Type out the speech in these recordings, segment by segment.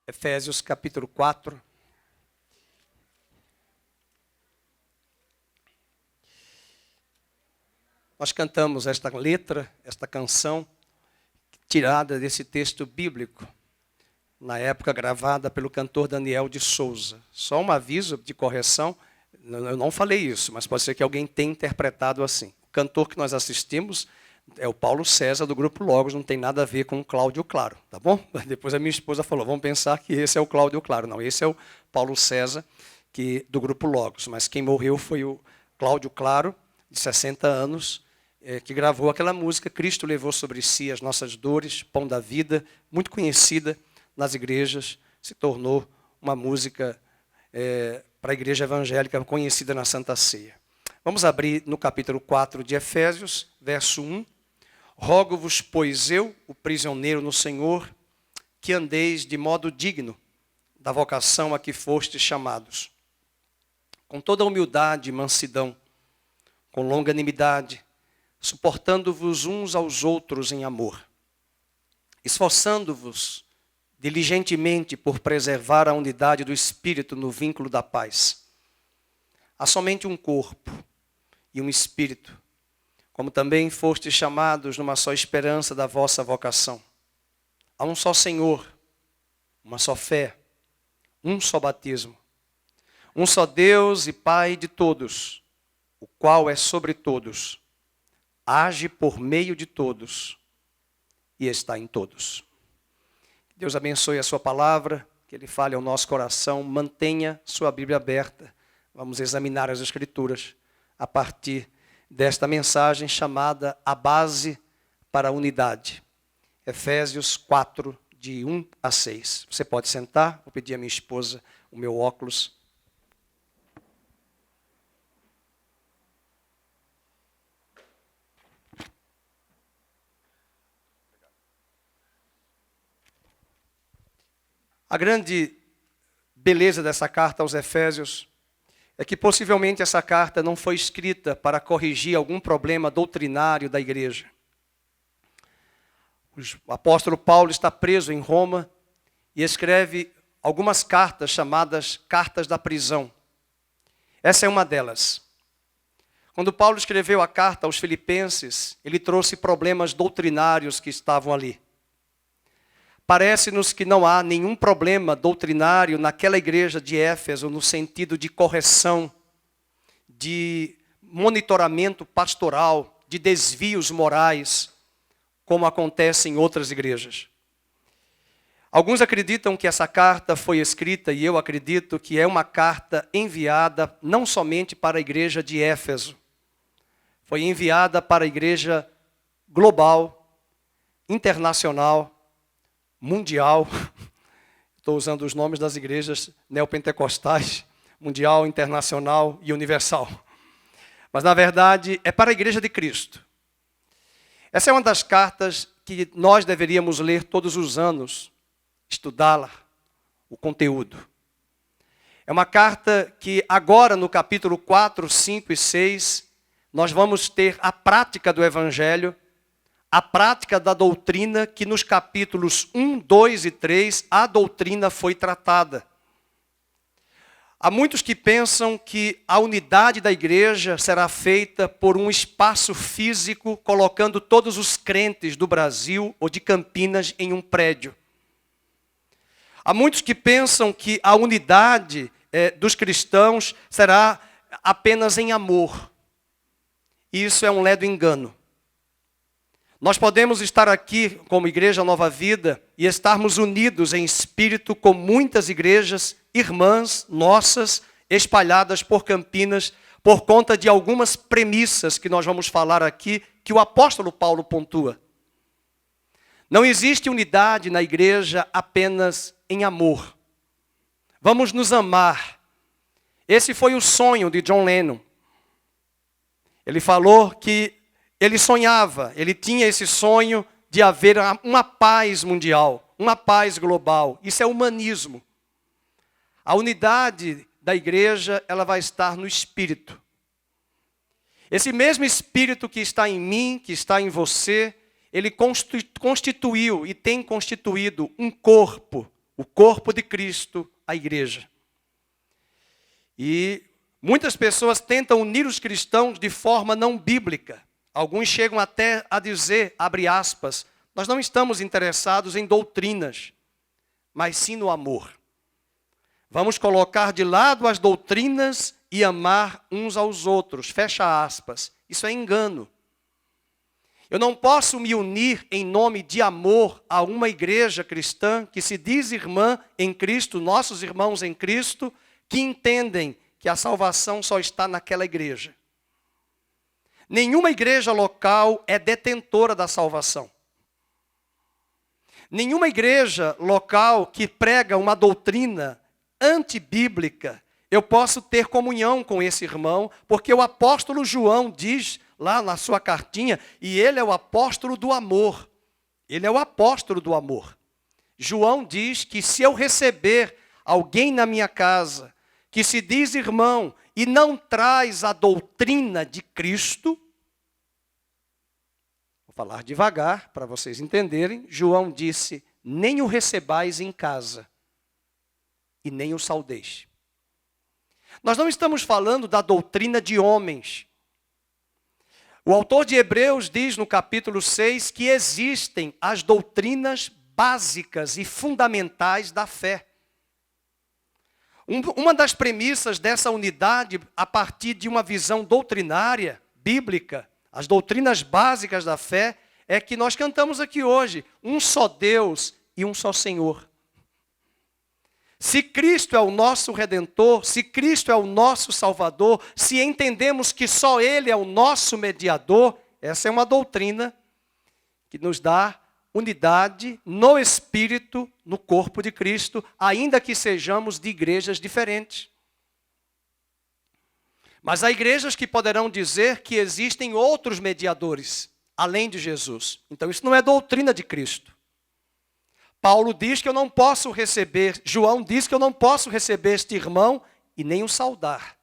Efésios capítulo 4. Nós cantamos esta letra, esta canção, tirada desse texto bíblico, na época gravada pelo cantor Daniel de Souza. Só um aviso de correção, eu não falei isso, mas pode ser que alguém tenha interpretado assim. O cantor que nós assistimos é o Paulo César, do Grupo Logos, não tem nada a ver com o Cláudio Claro, tá bom? Depois a minha esposa falou, vamos pensar que esse é o Cláudio Claro. Não, esse é o Paulo César, do Grupo Logos, mas quem morreu foi o Cláudio Claro, de 60 anos, que gravou aquela música, Cristo levou sobre si as nossas dores, Pão da Vida, muito conhecida nas igrejas, se tornou uma música para a igreja evangélica conhecida na Santa Ceia. Vamos abrir no capítulo 4 de Efésios, verso 1. Rogo-vos, pois eu, o prisioneiro no Senhor, que andeis de modo digno da vocação a que fostes chamados, com toda humildade e mansidão, com longanimidade, suportando-vos uns aos outros em amor, esforçando-vos diligentemente por preservar a unidade do Espírito no vínculo da paz. Há somente um corpo e um Espírito, como também fostes chamados numa só esperança da vossa vocação. Há um só Senhor, uma só fé, um só batismo, um só Deus e Pai de todos, o qual é sobre todos, age por meio de todos e está em todos. Deus abençoe a sua palavra, que Ele fale ao nosso coração, mantenha sua Bíblia aberta. Vamos examinar as Escrituras a partir desta mensagem chamada A Base para a Unidade. Efésios 4, de 1 a 6. Você pode sentar, vou pedir à minha esposa o meu óculos. A grande beleza dessa carta aos Efésios é que possivelmente essa carta não foi escrita para corrigir algum problema doutrinário da igreja. O apóstolo Paulo está preso em Roma e escreve algumas cartas chamadas cartas da prisão. Essa é uma delas. Quando Paulo escreveu a carta aos Filipenses, ele trouxe problemas doutrinários que estavam ali. Parece-nos que não há nenhum problema doutrinário naquela igreja de Éfeso no sentido de correção, de monitoramento pastoral, de desvios morais, como acontece em outras igrejas. Alguns acreditam que essa carta foi escrita, e eu acredito que é uma carta enviada não somente para a igreja de Éfeso, foi enviada para a igreja global, internacional, mundial, estou usando os nomes das igrejas neopentecostais, mundial, internacional e universal. Mas, na verdade, é para a igreja de Cristo. Essa é uma das cartas que nós deveríamos ler todos os anos, estudá-la, o conteúdo. É uma carta que agora, no capítulo 4, 5 e 6, nós vamos ter a prática do Evangelho, a prática da doutrina, que nos capítulos 1, 2 e 3, a doutrina foi tratada. Há muitos que pensam que a unidade da igreja será feita por um espaço físico, colocando todos os crentes do Brasil ou de Campinas em um prédio. Há muitos que pensam que a unidade dos cristãos será apenas em amor. Isso é um ledo engano. Nós podemos estar aqui como Igreja Nova Vida e estarmos unidos em espírito com muitas igrejas, irmãs nossas, espalhadas por Campinas, por conta de algumas premissas que nós vamos falar aqui, que o apóstolo Paulo pontua. Não existe unidade na igreja apenas em amor. Vamos nos amar. Esse foi o sonho de John Lennon. Ele falou que ele sonhava, ele tinha esse sonho de haver uma paz mundial, uma paz global. Isso é humanismo. A unidade da igreja, ela vai estar no Espírito. Esse mesmo Espírito que está em mim, que está em você, ele constituiu e tem constituído um corpo o corpo de Cristo, a igreja. E muitas pessoas tentam unir os cristãos de forma não bíblica. Alguns chegam até a dizer, abre aspas, nós não estamos interessados em doutrinas, mas sim no amor. Vamos colocar de lado as doutrinas e amar uns aos outros, fecha aspas. Isso é engano. Eu não posso me unir em nome de amor a uma igreja cristã que se diz irmã em Cristo, nossos irmãos em Cristo, que entendem que a salvação só está naquela igreja. Nenhuma igreja local é detentora da salvação. Nenhuma igreja local que prega uma doutrina antibíblica, eu posso ter comunhão com esse irmão, porque o apóstolo João diz lá na sua cartinha, e ele é o apóstolo do amor. Ele é o apóstolo do amor. João diz que se eu receber alguém na minha casa, que se diz irmão, e não traz a doutrina de Cristo, vou falar devagar para vocês entenderem, João disse, nem o recebais em casa, e nem o saudeis. Nós não estamos falando da doutrina de homens. O autor de Hebreus diz no capítulo 6 que existem as doutrinas básicas e fundamentais da fé. Uma das premissas dessa unidade, a partir de uma visão doutrinária, bíblica, as doutrinas básicas da fé, é que nós cantamos aqui hoje, um só Deus e um só Senhor. Se Cristo é o nosso Redentor, se Cristo é o nosso Salvador, se entendemos que só Ele é o nosso mediador, essa é uma doutrina que nos dá unidade no Espírito, no corpo de Cristo, ainda que sejamos de igrejas diferentes. Mas há igrejas que poderão dizer que existem outros mediadores, além de Jesus. Então isso não é doutrina de Cristo. Paulo diz que eu não posso receber, João diz que eu não posso receber este irmão e nem o saudar.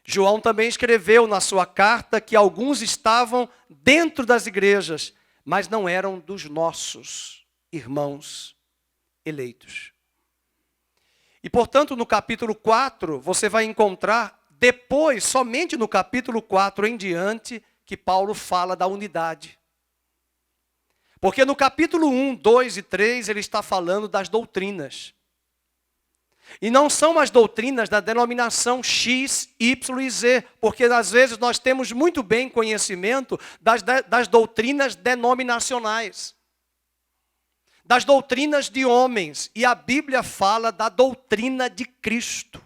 João também escreveu na sua carta que alguns estavam dentro das igrejas, mas não eram dos nossos irmãos eleitos. E portanto no capítulo 4 você vai encontrar depois, somente no capítulo 4 em diante, que Paulo fala da unidade. Porque no capítulo 1, 2 e 3, ele está falando das doutrinas. E não são as doutrinas da denominação X, Y e Z, porque às vezes nós temos muito bem conhecimento das doutrinas denominacionais, das doutrinas de homens, e a Bíblia fala da doutrina de Cristo.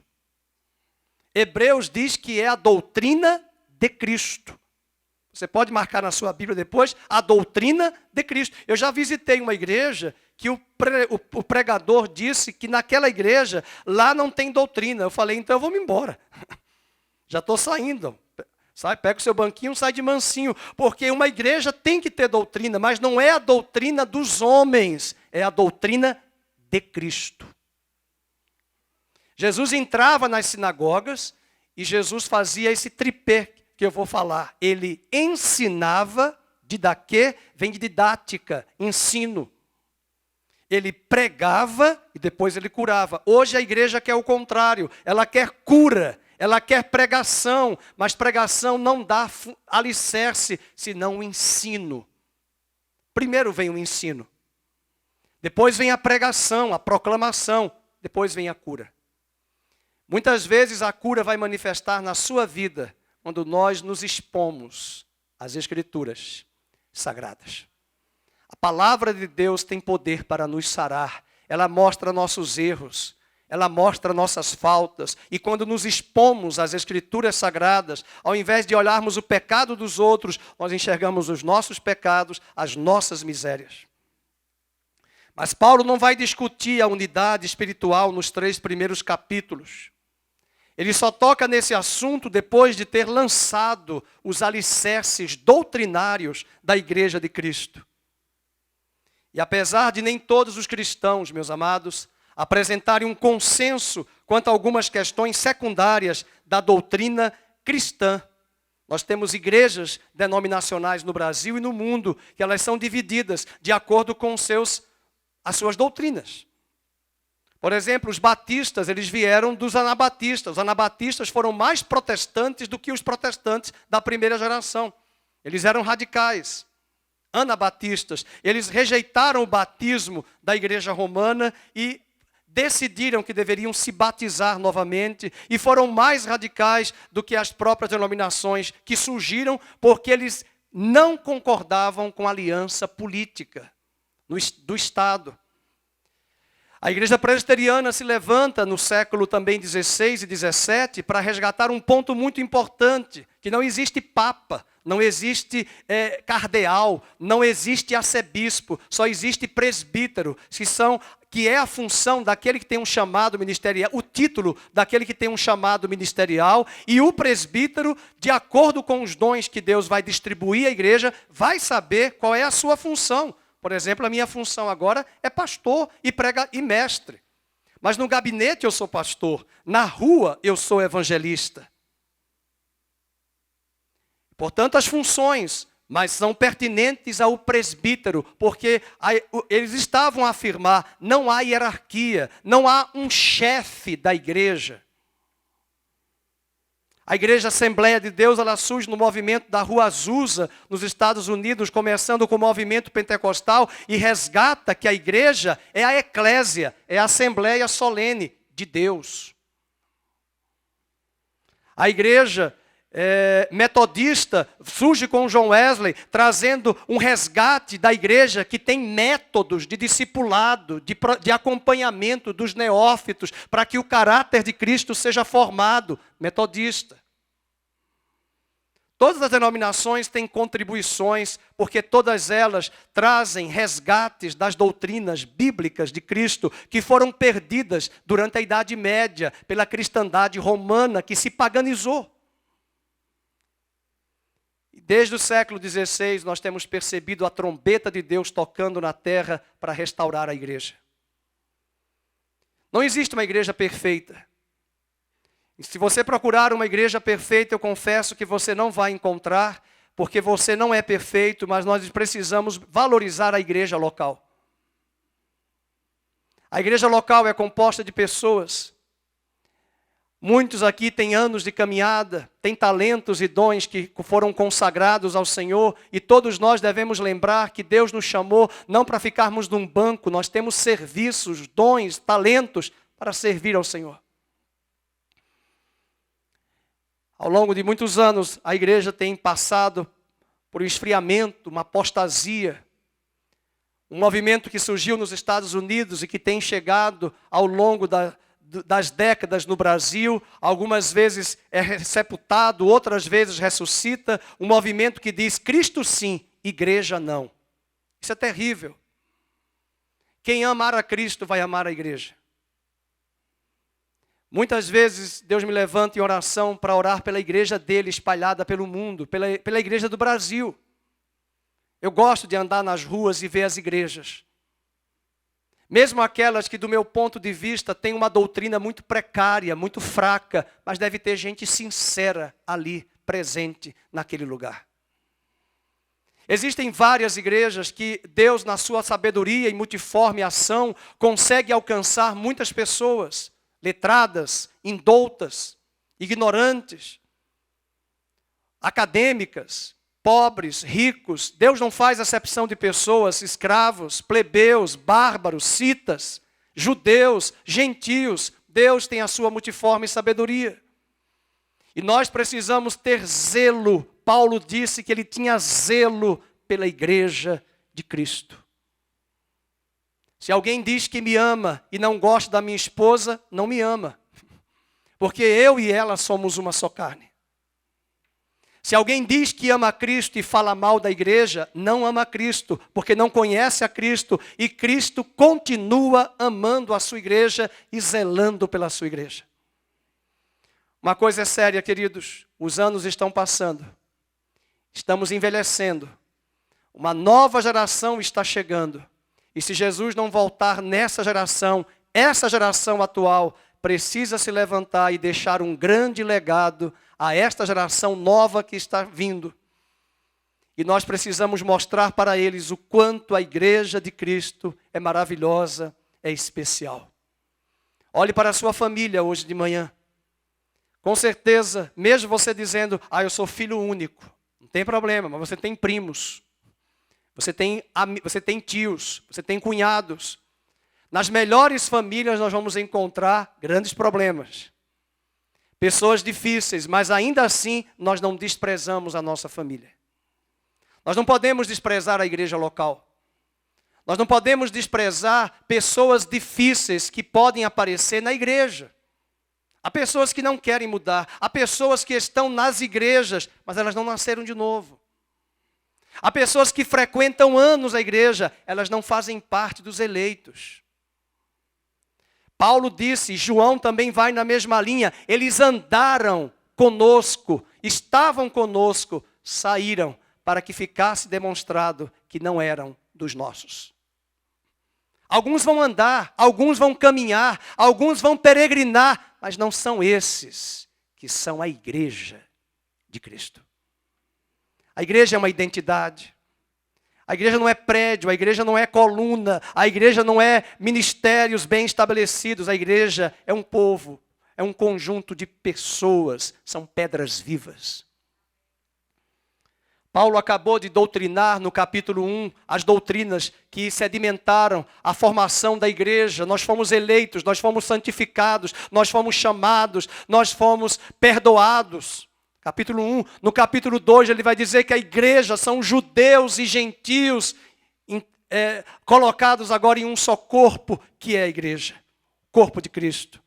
Hebreus diz que é a doutrina de Cristo. Você pode marcar na sua Bíblia depois, a doutrina de Cristo. Eu já visitei uma igreja que o pregador disse que naquela igreja, lá não tem doutrina. Eu falei, então eu vou me embora. Já estou saindo. Sai, pega o seu banquinho, sai de mansinho. Porque uma igreja tem que ter doutrina, mas não é a doutrina dos homens, é a doutrina de Cristo. Jesus entrava nas sinagogas e Jesus fazia esse tripé que eu vou falar. Ele ensinava, didaquê vem de didática, ensino. Ele pregava e depois ele curava. Hoje a igreja quer o contrário, ela quer cura, ela quer pregação, mas pregação não dá alicerce, senão o ensino. Primeiro vem o ensino, depois vem a pregação, a proclamação, depois vem a cura. Muitas vezes a cura vai manifestar na sua vida, quando nós nos expomos às Escrituras sagradas. A palavra de Deus tem poder para nos sarar. Ela mostra nossos erros, ela mostra nossas faltas. E quando nos expomos às Escrituras sagradas, ao invés de olharmos o pecado dos outros, nós enxergamos os nossos pecados, as nossas misérias. Mas Paulo não vai discutir a unidade espiritual nos 3 primeiros capítulos. Ele só toca nesse assunto depois de ter lançado os alicerces doutrinários da Igreja de Cristo. E apesar de nem todos os cristãos, meus amados, apresentarem um consenso quanto a algumas questões secundárias da doutrina cristã, nós temos igrejas denominacionais no Brasil e no mundo, que elas são divididas de acordo com seus as suas doutrinas. Por exemplo, os batistas, eles vieram dos anabatistas. Os anabatistas foram mais protestantes do que os protestantes da primeira geração. Eles eram radicais, anabatistas. Eles rejeitaram o batismo da igreja romana e decidiram que deveriam se batizar novamente e foram mais radicais do que as próprias denominações que surgiram porque eles não concordavam com a aliança política do Estado. A igreja presbiteriana se levanta no século também 16 e 17 para resgatar um ponto muito importante, que não existe papa, não existe cardeal, não existe arcebispo, só existe presbítero, que é a função daquele que tem um chamado ministerial, o título daquele que tem um chamado ministerial, e o presbítero, de acordo com os dons que Deus vai distribuir à igreja, vai saber qual é a sua função. Por exemplo, a minha função agora é pastor e mestre. Mas no gabinete eu sou pastor, na rua eu sou evangelista. Portanto, as funções, mas são pertinentes ao presbítero, porque eles estavam a afirmar, não há hierarquia, não há um chefe da igreja. A Igreja Assembleia de Deus, ela surge no movimento da Rua Azusa, nos Estados Unidos, começando com o movimento pentecostal, e resgata que a igreja é a eclésia, é a Assembleia Solene de Deus. A igreja metodista surge com John Wesley, trazendo um resgate da igreja que tem métodos de discipulado, de acompanhamento dos neófitos, para que o caráter de Cristo seja formado, metodista. Todas as denominações têm contribuições, porque todas elas trazem resgates das doutrinas bíblicas de Cristo, que foram perdidas durante a Idade Média, pela cristandade romana, que se paganizou. Desde o século XVI, nós temos percebido a trombeta de Deus tocando na terra para restaurar a igreja. Não existe uma igreja perfeita. E se você procurar uma igreja perfeita, eu confesso que você não vai encontrar, porque você não é perfeito, mas nós precisamos valorizar a igreja local. A igreja local é composta de pessoas. Muitos aqui têm anos de caminhada, têm talentos e dons que foram consagrados ao Senhor, e todos nós devemos lembrar que Deus nos chamou não para ficarmos num banco, nós temos serviços, dons, talentos para servir ao Senhor. Ao longo de muitos anos, a igreja tem passado por um esfriamento, uma apostasia, um movimento que surgiu nos Estados Unidos e que tem chegado ao longo das décadas no Brasil, algumas vezes é sepultado, outras vezes ressuscita, um movimento que diz Cristo sim, igreja não. Isso é terrível. Quem amar a Cristo vai amar a igreja. Muitas vezes Deus me levanta em oração para orar pela igreja dele espalhada pelo mundo, pela igreja do Brasil. Eu gosto de andar nas ruas e ver as igrejas. Mesmo aquelas que, do meu ponto de vista, têm uma doutrina muito precária, muito fraca, mas deve ter gente sincera ali, presente naquele lugar. Existem várias igrejas que Deus, na sua sabedoria e multiforme ação, consegue alcançar muitas pessoas, letradas, indoutas, ignorantes, acadêmicas, pobres, ricos. Deus não faz acepção de pessoas, escravos, plebeus, bárbaros, citas, judeus, gentios. Deus tem a sua multiforme sabedoria. E nós precisamos ter zelo. Paulo disse que ele tinha zelo pela igreja de Cristo. Se alguém diz que me ama e não gosta da minha esposa, não me ama. Porque eu e ela somos uma só carne. Se alguém diz que ama a Cristo e fala mal da igreja, não ama a Cristo, porque não conhece a Cristo, e Cristo continua amando a sua igreja e zelando pela sua igreja. Uma coisa é séria, queridos, os anos estão passando, estamos envelhecendo, uma nova geração está chegando, e se Jesus não voltar nessa geração, essa geração atual precisa se levantar e deixar um grande legado a esta geração nova que está vindo. E nós precisamos mostrar para eles o quanto a igreja de Cristo é maravilhosa, é especial. Olhe para a sua família hoje de manhã. Com certeza, mesmo você dizendo, eu sou filho único, não tem problema, mas você tem primos, você tem tios, você tem cunhados. Nas melhores famílias nós vamos encontrar grandes problemas. Pessoas difíceis, mas ainda assim nós não desprezamos a nossa família. Nós não podemos desprezar a igreja local. Nós não podemos desprezar pessoas difíceis que podem aparecer na igreja. Há pessoas que não querem mudar. Há pessoas que estão nas igrejas, mas elas não nasceram de novo. Há pessoas que frequentam anos a igreja, elas não fazem parte dos eleitos. Paulo disse, João também vai na mesma linha, eles andaram conosco, estavam conosco, saíram para que ficasse demonstrado que não eram dos nossos. Alguns vão andar, alguns vão caminhar, alguns vão peregrinar, mas não são esses que são a igreja de Cristo. A igreja é uma identidade. A igreja não é prédio, a igreja não é coluna, a igreja não é ministérios bem estabelecidos, a igreja é um povo, é um conjunto de pessoas, são pedras vivas. Paulo acabou de doutrinar no capítulo 1 as doutrinas que sedimentaram a formação da igreja. Nós fomos eleitos, nós fomos santificados, nós fomos chamados, nós fomos perdoados. Capítulo 1. No capítulo 2 ele vai dizer que a igreja são judeus e gentios colocados agora em um só corpo, que é a igreja, corpo de Cristo.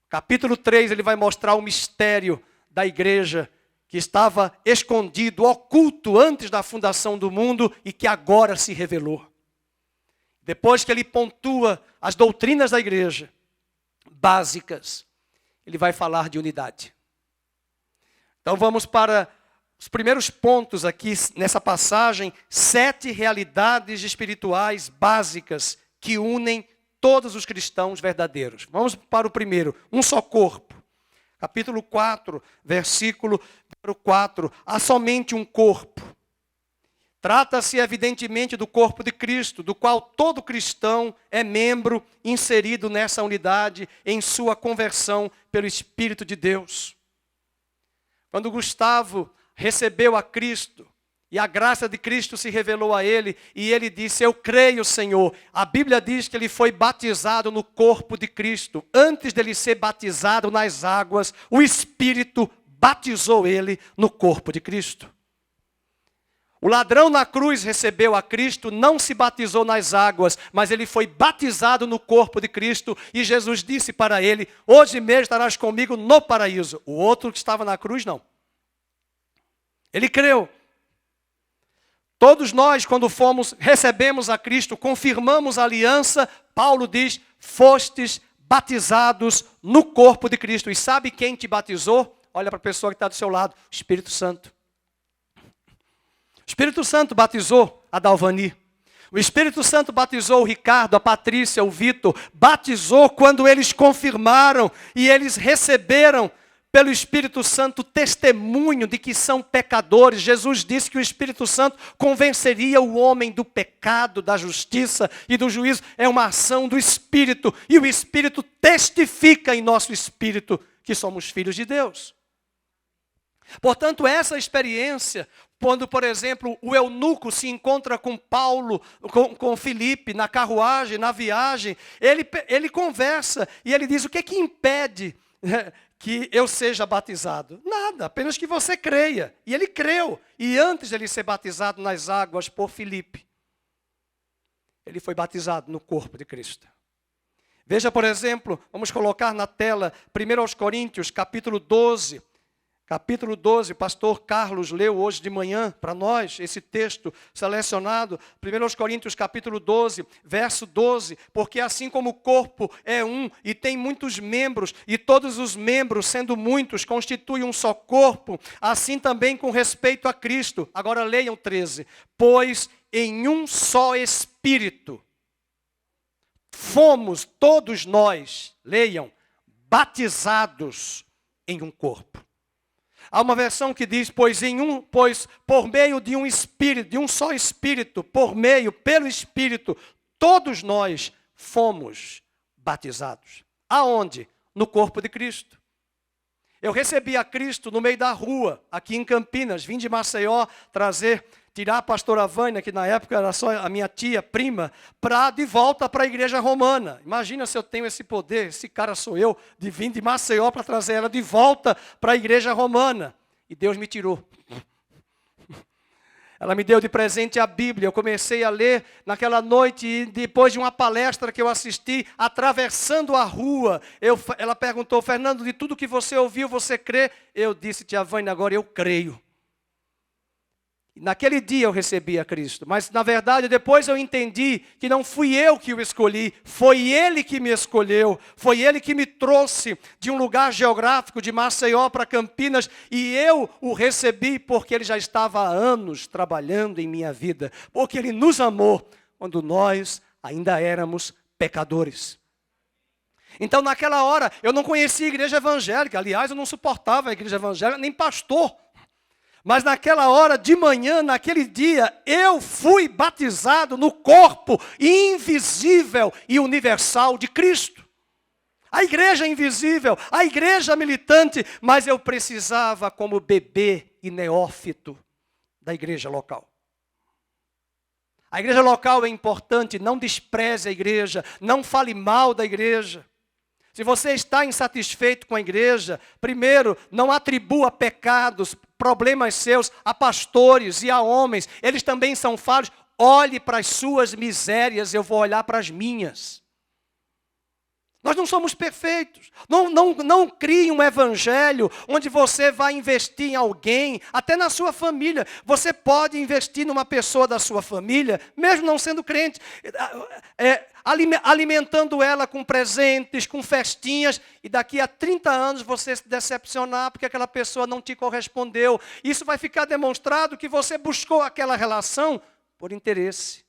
Capítulo 3 ele vai mostrar o mistério da igreja, que estava escondido, oculto antes da fundação do mundo e que agora se revelou. Depois que ele pontua as doutrinas da igreja, básicas, ele vai falar de unidade. Então vamos para os primeiros pontos aqui nessa passagem, 7 realidades espirituais básicas que unem todos os cristãos verdadeiros. Vamos para o primeiro, um só corpo. Capítulo 4, versículo 4. Há somente um corpo. Trata-se evidentemente do corpo de Cristo, do qual todo cristão é membro inserido nessa unidade em sua conversão pelo Espírito de Deus. Quando Gustavo recebeu a Cristo, e a graça de Cristo se revelou a ele, e ele disse, eu creio, Senhor. A Bíblia diz que ele foi batizado no corpo de Cristo. Antes dele ser batizado nas águas, o Espírito batizou ele no corpo de Cristo. O ladrão na cruz recebeu a Cristo, não se batizou nas águas, mas ele foi batizado no corpo de Cristo, e Jesus disse para ele, hoje mesmo estarás comigo no paraíso. O outro que estava na cruz, não. Ele creu. Todos nós, quando recebemos a Cristo, confirmamos a aliança, Paulo diz, fostes batizados no corpo de Cristo. E sabe quem te batizou? Olha para a pessoa que está do seu lado, o Espírito Santo. O Espírito Santo batizou a Dalvani. O Espírito Santo batizou o Ricardo, a Patrícia, o Vitor. Batizou quando eles confirmaram e eles receberam pelo Espírito Santo testemunho de que são pecadores. Jesus disse que o Espírito Santo convenceria o homem do pecado, da justiça e do juízo. É uma ação do Espírito. E o Espírito testifica em nosso espírito que somos filhos de Deus. Portanto, essa experiência, quando, por exemplo, o eunuco se encontra com Paulo, com Filipe, na carruagem, na viagem, ele conversa e ele diz, o que é que impede que eu seja batizado? Nada, apenas que você creia. E ele creu. E antes de ele ser batizado nas águas por Filipe, ele foi batizado no corpo de Cristo. Veja, por exemplo, vamos colocar na tela 1 Coríntios, capítulo 12. Capítulo 12, o pastor Carlos leu hoje de manhã para nós esse texto selecionado. 1 Coríntios capítulo 12, verso 12. Porque assim como o corpo é um e tem muitos membros, e todos os membros, sendo muitos, constituem um só corpo, assim também com respeito a Cristo. Agora leiam 13. Pois em um só Espírito fomos todos nós, leiam, batizados em um corpo. Há uma versão que diz, pois por meio de um Espírito, de um só Espírito, pelo Espírito, todos nós fomos batizados. Aonde? No corpo de Cristo. Eu recebi a Cristo no meio da rua, aqui em Campinas, vim de Maceió tirar a pastora Vânia, que na época era só a minha tia, prima, de volta para a igreja romana. Imagina se eu tenho esse poder, esse cara sou eu, de vir de Maceió para trazer ela de volta para a igreja romana. E Deus me tirou. Ela me deu de presente a Bíblia. Eu comecei a ler naquela noite e depois de uma palestra que eu assisti, atravessando a rua, ela perguntou, Fernando, de tudo que você ouviu, você crê? Eu disse, tia Vânia, agora eu creio. Naquele dia eu recebi a Cristo, mas na verdade depois eu entendi que não fui eu que o escolhi, foi Ele que me escolheu, foi Ele que me trouxe de um lugar geográfico, de Maceió para Campinas, e eu o recebi porque Ele já estava há anos trabalhando em minha vida, porque Ele nos amou quando nós ainda éramos pecadores. Então naquela hora eu não conhecia a igreja evangélica, aliás eu não suportava a igreja evangélica, nem pastor. Mas naquela hora, de manhã, naquele dia, eu fui batizado no corpo invisível e universal de Cristo. A igreja invisível, a igreja militante, mas eu precisava como bebê e neófito da igreja local. A igreja local é importante, não despreze a igreja, não fale mal da igreja. Se você está insatisfeito com a igreja, primeiro, não atribua pecados, problemas seus a pastores e a homens. Eles também são falhos. Olhe para as suas misérias, eu vou olhar para as minhas. Nós não somos perfeitos. Não crie um evangelho onde você vai investir em alguém, até na sua família. Você pode investir numa pessoa da sua família, mesmo não sendo crente, alimentando ela com presentes, com festinhas, e daqui a 30 anos você se decepcionar porque aquela pessoa não te correspondeu. Isso vai ficar demonstrado que você buscou aquela relação por interesse.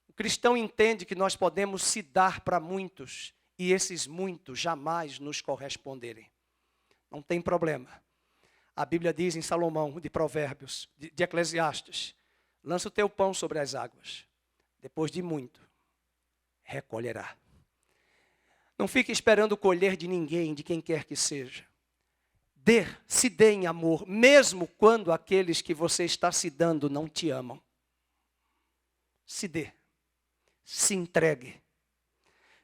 O cristão entende que nós podemos se dar para muitos e esses muitos jamais nos corresponderem. Não tem problema. A Bíblia diz em Salomão, de Provérbios, de Eclesiastes, lança o teu pão sobre as águas. Depois de muito, recolherá. Não fique esperando colher de ninguém, de quem quer que seja. Se dê em amor, mesmo quando aqueles que você está se dando não te amam. Se dê. Se entregue.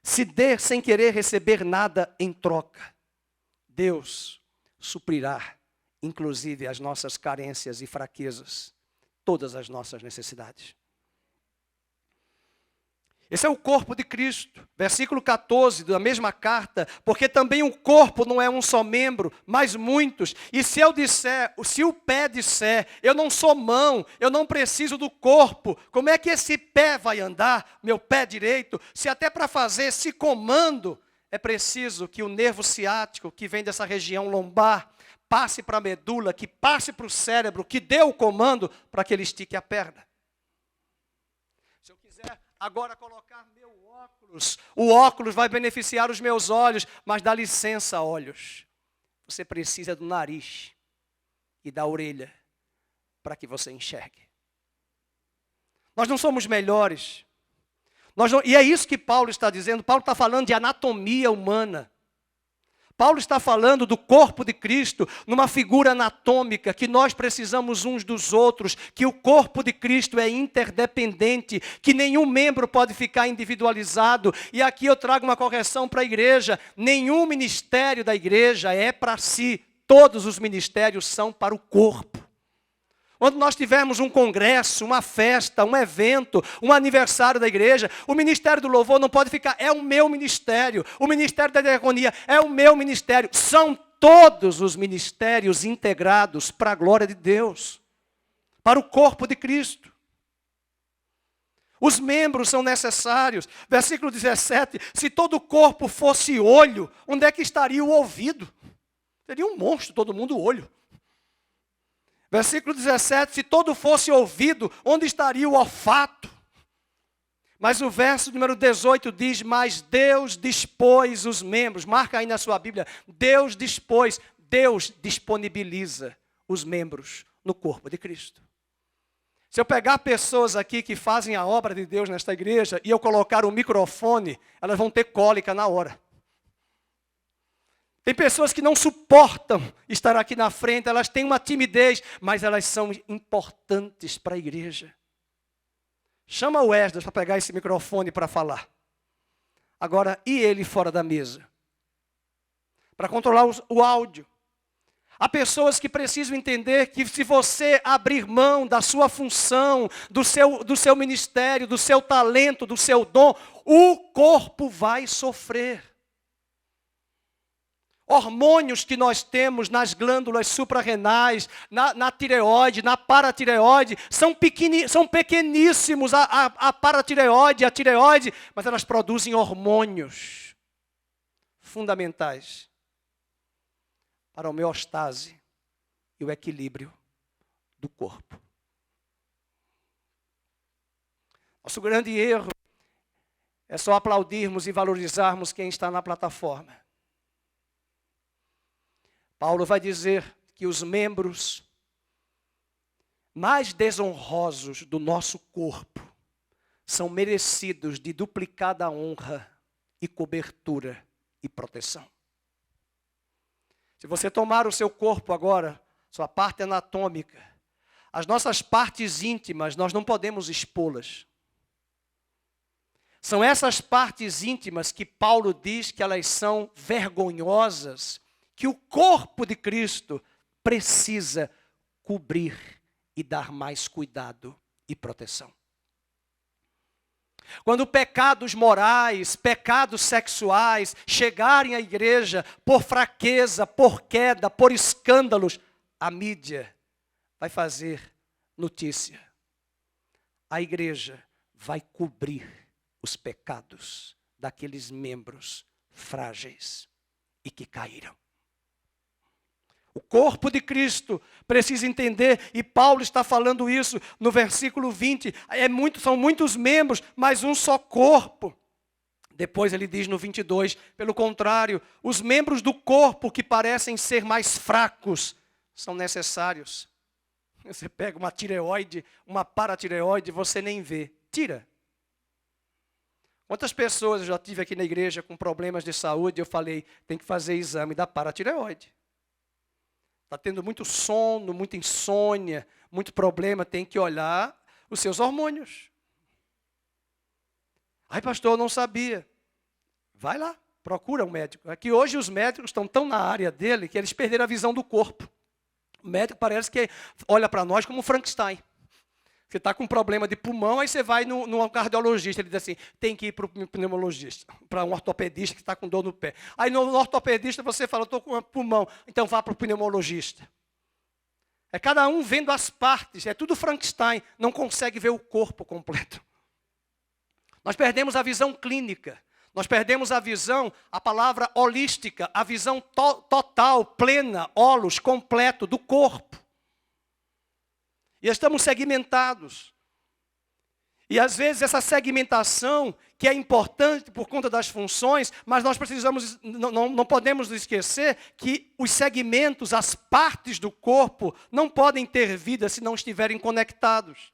Se dê sem querer receber nada em troca. Deus suprirá, inclusive, as nossas carências e fraquezas, todas as nossas necessidades. Esse é o corpo de Cristo. Versículo 14 da mesma carta, porque também o corpo não é um só membro, mas muitos. E se o pé disser, eu não sou mão, eu não preciso do corpo, como é que esse pé vai andar, meu pé direito, se até para fazer esse comando é preciso que o nervo ciático, que vem dessa região lombar, passe para a medula, que passe para o cérebro, que dê o comando para que ele estique a perna. Se eu quiser agora colocar meu óculos, o óculos vai beneficiar os meus olhos, mas dá licença, olhos. Você precisa do nariz e da orelha para que você enxergue. Nós não somos melhores. E é isso que Paulo está dizendo. Paulo está falando de anatomia humana. Paulo está falando do corpo de Cristo numa figura anatômica, que nós precisamos uns dos outros, que o corpo de Cristo é interdependente, que nenhum membro pode ficar individualizado. E aqui eu trago uma correção para a igreja. Nenhum ministério da igreja é para si. Todos os ministérios são para o corpo. Quando nós tivermos um congresso, uma festa, um evento, um aniversário da igreja, o ministério do louvor não pode ficar, é o meu ministério. O ministério da diaconia é o meu ministério. São todos os ministérios integrados para a glória de Deus, para o corpo de Cristo. Os membros são necessários. Versículo 17, se todo o corpo fosse olho, onde é que estaria o ouvido? Seria um monstro, todo mundo olho. Versículo 17, se todo fosse ouvido, onde estaria o olfato? Mas o verso número 18 diz, mas Deus dispôs os membros, marca aí na sua Bíblia, Deus dispôs, Deus disponibiliza os membros no corpo de Cristo. Se eu pegar pessoas aqui que fazem a obra de Deus nesta igreja e eu colocar um microfone, elas vão ter cólica na hora. Tem pessoas que não suportam estar aqui na frente, elas têm uma timidez, mas elas são importantes para a igreja. Chama o Esdras para pegar esse microfone para falar. Agora, e ele fora da mesa? Para controlar o áudio. Há pessoas que precisam entender que se você abrir mão da sua função, do seu ministério, do seu talento, do seu dom, o corpo vai sofrer. Hormônios que nós temos nas glândulas suprarrenais, na tireoide, na paratireoide, são pequeníssimos, a paratireoide, a tireoide, mas elas produzem hormônios fundamentais para a homeostase e o equilíbrio do corpo. Nosso grande erro é só aplaudirmos e valorizarmos quem está na plataforma. Paulo vai dizer que os membros mais desonrosos do nosso corpo são merecidos de duplicada honra e cobertura e proteção. Se você tomar o seu corpo agora, sua parte anatômica, as nossas partes íntimas, nós não podemos expô-las. São essas partes íntimas que Paulo diz que elas são vergonhosas, que o corpo de Cristo precisa cobrir e dar mais cuidado e proteção. Quando pecados morais, pecados sexuais chegarem à igreja por fraqueza, por queda, por escândalos, a mídia vai fazer notícia. A igreja vai cobrir os pecados daqueles membros frágeis e que caíram. O corpo de Cristo precisa entender, e Paulo está falando isso no versículo 20, são muitos membros, mas um só corpo. Depois ele diz no 22, pelo contrário, os membros do corpo que parecem ser mais fracos são necessários. Você pega uma tireoide, uma paratireoide, você nem vê, tira. Quantas pessoas eu já tive aqui na igreja com problemas de saúde, eu falei, tem que fazer exame da paratireoide. Está tendo muito sono, muita insônia, muito problema, tem que olhar os seus hormônios. Ai, pastor, eu não sabia. Vai lá, procura um médico. É que hoje os médicos estão tão na área dele que eles perderam a visão do corpo. O médico parece que olha para nós como um Frankenstein. Você está com um problema de pulmão, aí você vai no cardiologista, ele diz assim, tem que ir para o pneumologista, para um ortopedista que está com dor no pé. Aí no ortopedista você fala, estou com pulmão, então vá para o pneumologista. É cada um vendo as partes, é tudo Frankenstein, não consegue ver o corpo completo. Nós perdemos a visão clínica, nós perdemos a visão, a palavra holística, a visão total, plena, holos, completo do corpo. E estamos segmentados. E às vezes essa segmentação, que é importante por conta das funções, mas nós precisamos, não podemos esquecer que os segmentos, as partes do corpo, não podem ter vida se não estiverem conectados.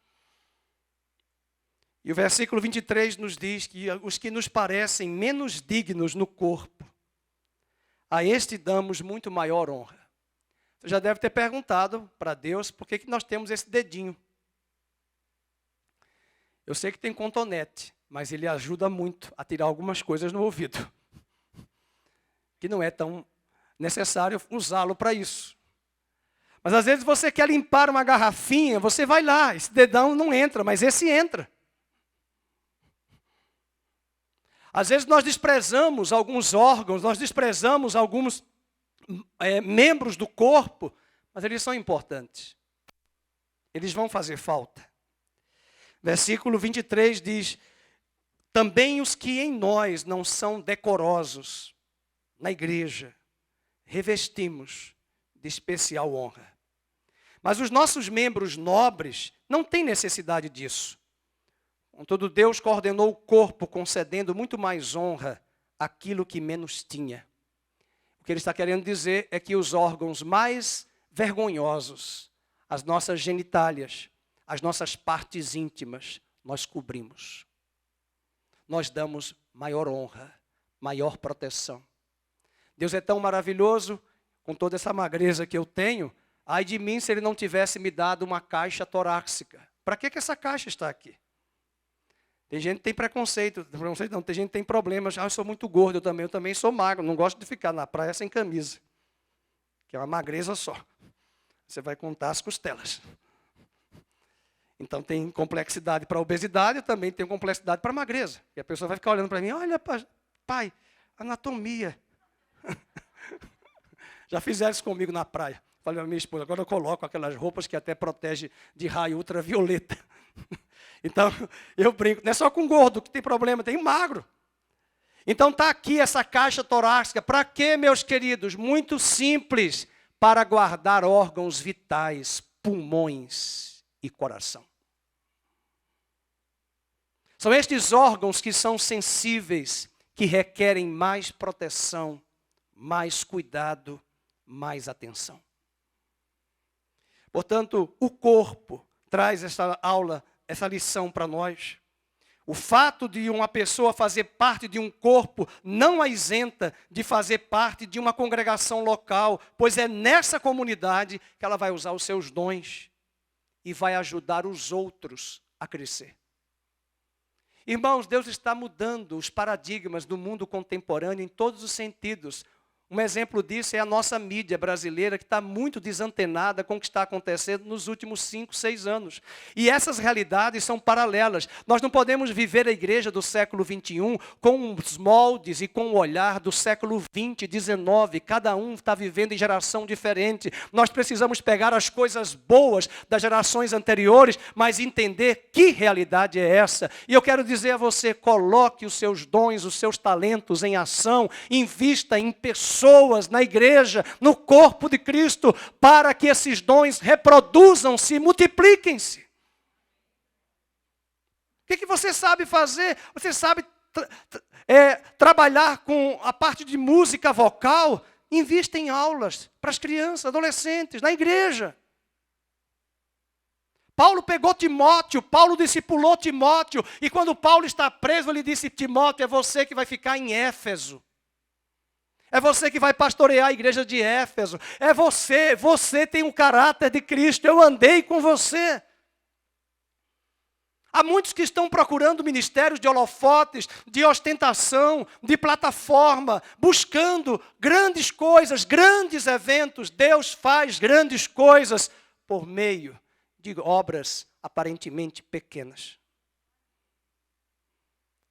E o versículo 23 nos diz que os que nos parecem menos dignos no corpo, a este damos muito maior honra. Você já deve ter perguntado para Deus por que nós temos esse dedinho. Eu sei que tem cotonete, mas ele ajuda muito a tirar algumas coisas no ouvido. Que não é tão necessário usá-lo para isso. Mas às vezes você quer limpar uma garrafinha, você vai lá, esse dedão não entra, mas esse entra. Às vezes nós desprezamos alguns órgãos, nós desprezamos alguns membros do corpo, mas eles são importantes. Eles vão fazer falta. Versículo 23 diz, também os que em nós não são decorosos, na igreja, revestimos de especial honra. Mas os nossos membros nobres não têm necessidade disso. Contudo, Deus coordenou o corpo, concedendo muito mais honra àquilo que menos tinha. O que ele está querendo dizer é que os órgãos mais vergonhosos, as nossas genitálias, as nossas partes íntimas, nós cobrimos. Nós damos maior honra, maior proteção. Deus é tão maravilhoso, com toda essa magreza que eu tenho, ai de mim se ele não tivesse me dado uma caixa torácica. Para que essa caixa está aqui? Tem gente que tem preconceito não, tem gente que tem problemas. Eu sou muito gordo, eu também sou magro, não gosto de ficar na praia sem camisa. Que é uma magreza só. Você vai contar as costelas. Então tem complexidade para a obesidade, eu também tenho complexidade para a magreza. E a pessoa vai ficar olhando para mim, olha, pai, anatomia. Já fizeram isso comigo na praia. Falei à minha esposa, agora eu coloco aquelas roupas que até protege de raio ultravioleta. Então, eu brinco, não é só com gordo que tem problema, tem magro. Então está aqui essa caixa torácica. Para quê, meus queridos? Muito simples, para guardar órgãos vitais, pulmões e coração. São estes órgãos que são sensíveis, que requerem mais proteção, mais cuidado, mais atenção. Portanto, o corpo traz essa aula, essa lição para nós. O fato de uma pessoa fazer parte de um corpo não a isenta de fazer parte de uma congregação local, pois é nessa comunidade que ela vai usar os seus dons e vai ajudar os outros a crescer. Irmãos, Deus está mudando os paradigmas do mundo contemporâneo em todos os sentidos. Um exemplo disso é a nossa mídia brasileira, que está muito desantenada com o que está acontecendo nos últimos 5, 6 anos. E essas realidades são paralelas. Nós não podemos viver a igreja do século XXI com os moldes e com o olhar do século XX, XIX. Cada um está vivendo em geração diferente. Nós precisamos pegar as coisas boas das gerações anteriores, mas entender que realidade é essa. E eu quero dizer a você, coloque os seus dons, os seus talentos em ação, invista em pessoas na igreja, no corpo de Cristo, para que esses dons reproduzam-se, multipliquem-se. O que você sabe fazer? Você sabe trabalhar com a parte de música vocal? Invista em aulas para as crianças, adolescentes, na igreja. Paulo pegou Timóteo, Paulo discipulou Timóteo, e quando Paulo está preso, ele disse, Timóteo, é você que vai ficar em Éfeso. É você que vai pastorear a igreja de Éfeso. É você tem um caráter de Cristo. Eu andei com você. Há muitos que estão procurando ministérios de holofotes, de ostentação, de plataforma, buscando grandes coisas, grandes eventos. Deus faz grandes coisas por meio de obras aparentemente pequenas.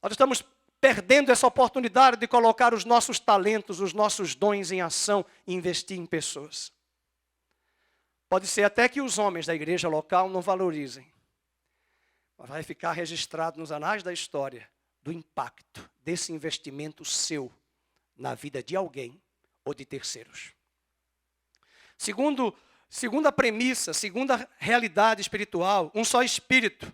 Nós estamos perdendo essa oportunidade de colocar os nossos talentos, os nossos dons em ação e investir em pessoas. Pode ser até que os homens da igreja local não valorizem, mas vai ficar registrado nos anais da história do impacto desse investimento seu na vida de alguém ou de terceiros. Segunda premissa, segunda realidade espiritual, um só Espírito.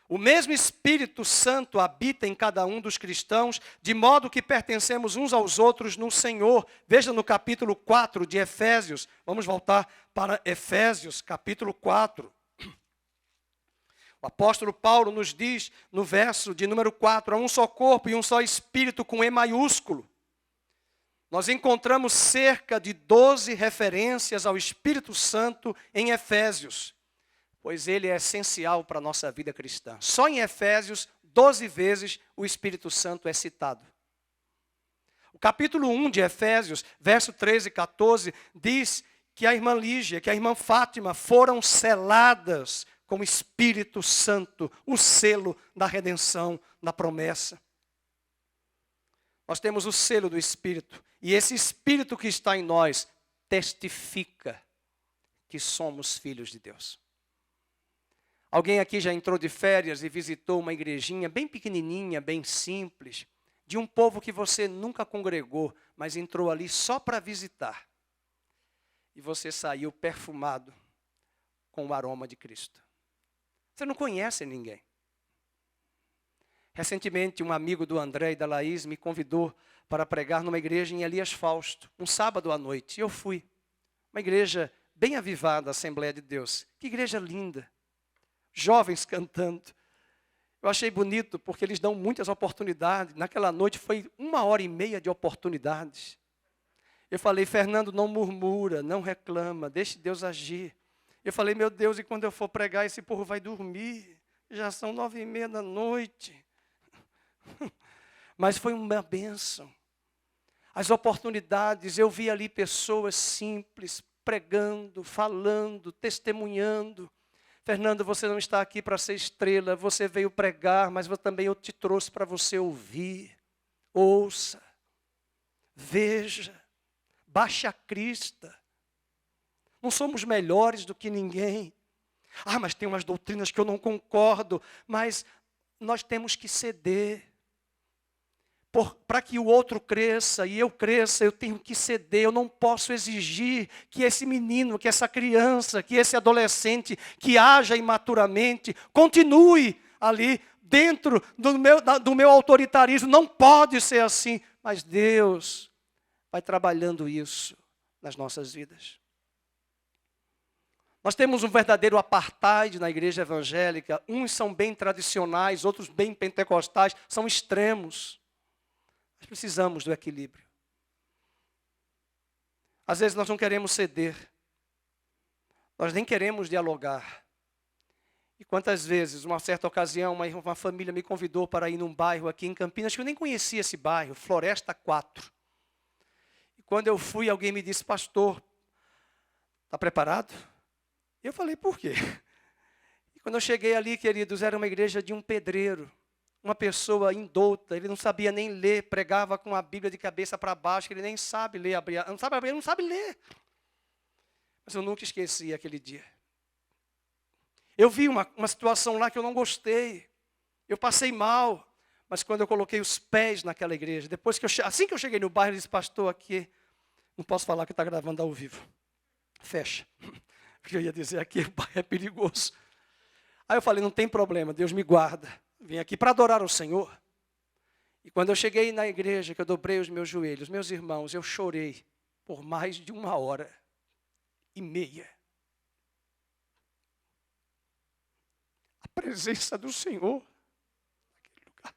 O mesmo Espírito Santo habita em cada um dos cristãos, de modo que pertencemos uns aos outros no Senhor. Veja no capítulo 4 de Efésios. Vamos voltar para Efésios, capítulo 4. O apóstolo Paulo nos diz, no verso de número 4, há um só corpo e um só Espírito com E maiúsculo. Nós encontramos cerca de 12 referências ao Espírito Santo em Efésios, pois ele é essencial para a nossa vida cristã. Só em Efésios, 12 vezes o Espírito Santo é citado. O capítulo 1 de Efésios, verso 13 e 14, diz que a irmã Lígia, que a irmã Fátima foram seladas com o Espírito Santo, o selo da redenção, da promessa. Nós temos o selo do Espírito, e esse Espírito que está em nós testifica que somos filhos de Deus. Alguém aqui já entrou de férias e visitou uma igrejinha bem pequenininha, bem simples, de um povo que você nunca congregou, mas entrou ali só para visitar. E você saiu perfumado com o aroma de Cristo. Você não conhece ninguém. Recentemente, um amigo do André e da Laís me convidou para pregar numa igreja em Elias Fausto, um sábado à noite. E eu fui. Uma igreja bem avivada, a Assembleia de Deus. Que igreja linda. Jovens cantando. Eu achei bonito porque eles dão muitas oportunidades. Naquela noite foi 1h30 de oportunidades. Eu falei, Fernando, não murmura, não reclama, deixe Deus agir. Eu falei, meu Deus, e quando eu for pregar, esse povo vai dormir. Já são 9h30 da noite. Mas foi uma bênção. As oportunidades, eu vi ali pessoas simples, pregando, falando, testemunhando. Fernando, você não está aqui para ser estrela, você veio pregar, mas também eu te trouxe para você ouvir. Ouça, veja, baixe a crista. Não somos melhores do que ninguém. Ah, mas tem umas doutrinas que eu não concordo, mas nós temos que ceder. Para que o outro cresça e eu cresça, eu tenho que ceder. Eu não posso exigir que esse menino, que essa criança, que esse adolescente, que haja imaturamente, continue ali dentro do meu autoritarismo. Não pode ser assim. Mas Deus vai trabalhando isso nas nossas vidas. Nós temos um verdadeiro apartheid na igreja evangélica. Uns são bem tradicionais, outros bem pentecostais, são extremos. Nós precisamos do equilíbrio. Às vezes nós não queremos ceder. Nós nem queremos dialogar. E quantas vezes, uma certa ocasião, uma família me convidou para ir num bairro aqui em Campinas, que eu nem conhecia esse bairro, Floresta 4. E quando eu fui, alguém me disse, pastor, está preparado? E eu falei, por quê? E quando eu cheguei ali, queridos, era uma igreja de um pedreiro. Uma pessoa indouta, ele não sabia nem ler, pregava com a Bíblia de cabeça para baixo, ele nem sabe ler, não sabe ler. Mas eu nunca esqueci aquele dia. Eu vi uma situação lá que eu não gostei, eu passei mal, mas quando eu coloquei os pés naquela igreja, assim que eu cheguei no bairro, ele disse, pastor, aqui, não posso falar que está gravando ao vivo, fecha, porque eu ia dizer, aqui o bairro é perigoso. Aí eu falei, não tem problema, Deus me guarda. Vim aqui para adorar o Senhor. E quando eu cheguei na igreja, que eu dobrei os meus joelhos, meus irmãos, eu chorei por mais de 1h30. A presença do Senhor naquele lugar.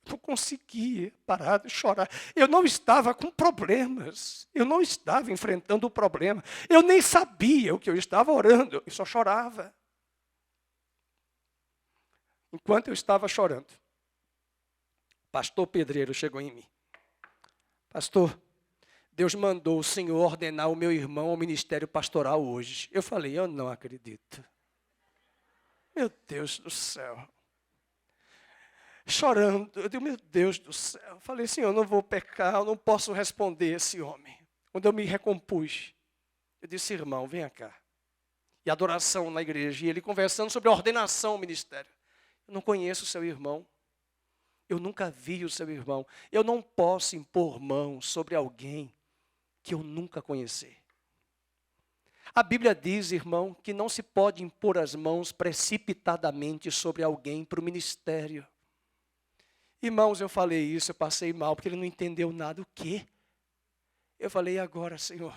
Eu não conseguia parar de chorar. Eu não estava com problemas. Eu não estava enfrentando o problema. Eu nem sabia o que eu estava orando. Eu só chorava. Enquanto eu estava chorando, o pastor pedreiro chegou em mim. Pastor, Deus mandou o Senhor ordenar o meu irmão ao ministério pastoral hoje. Eu falei, eu não acredito. Meu Deus do céu. Chorando, eu digo, meu Deus do céu. Eu falei, Senhor, eu não vou pecar, eu não posso responder esse homem. Quando eu me recompus, eu disse, irmão, venha cá. E adoração na igreja, e ele conversando sobre a ordenação ao ministério. Eu não conheço o seu irmão. Eu nunca vi o seu irmão. Eu não posso impor mão sobre alguém que eu nunca conheci. A Bíblia diz, irmão, que não se pode impor as mãos precipitadamente sobre alguém para o ministério. Irmãos, eu falei isso, eu passei mal, porque ele não entendeu nada. O quê? Eu falei, agora, Senhor?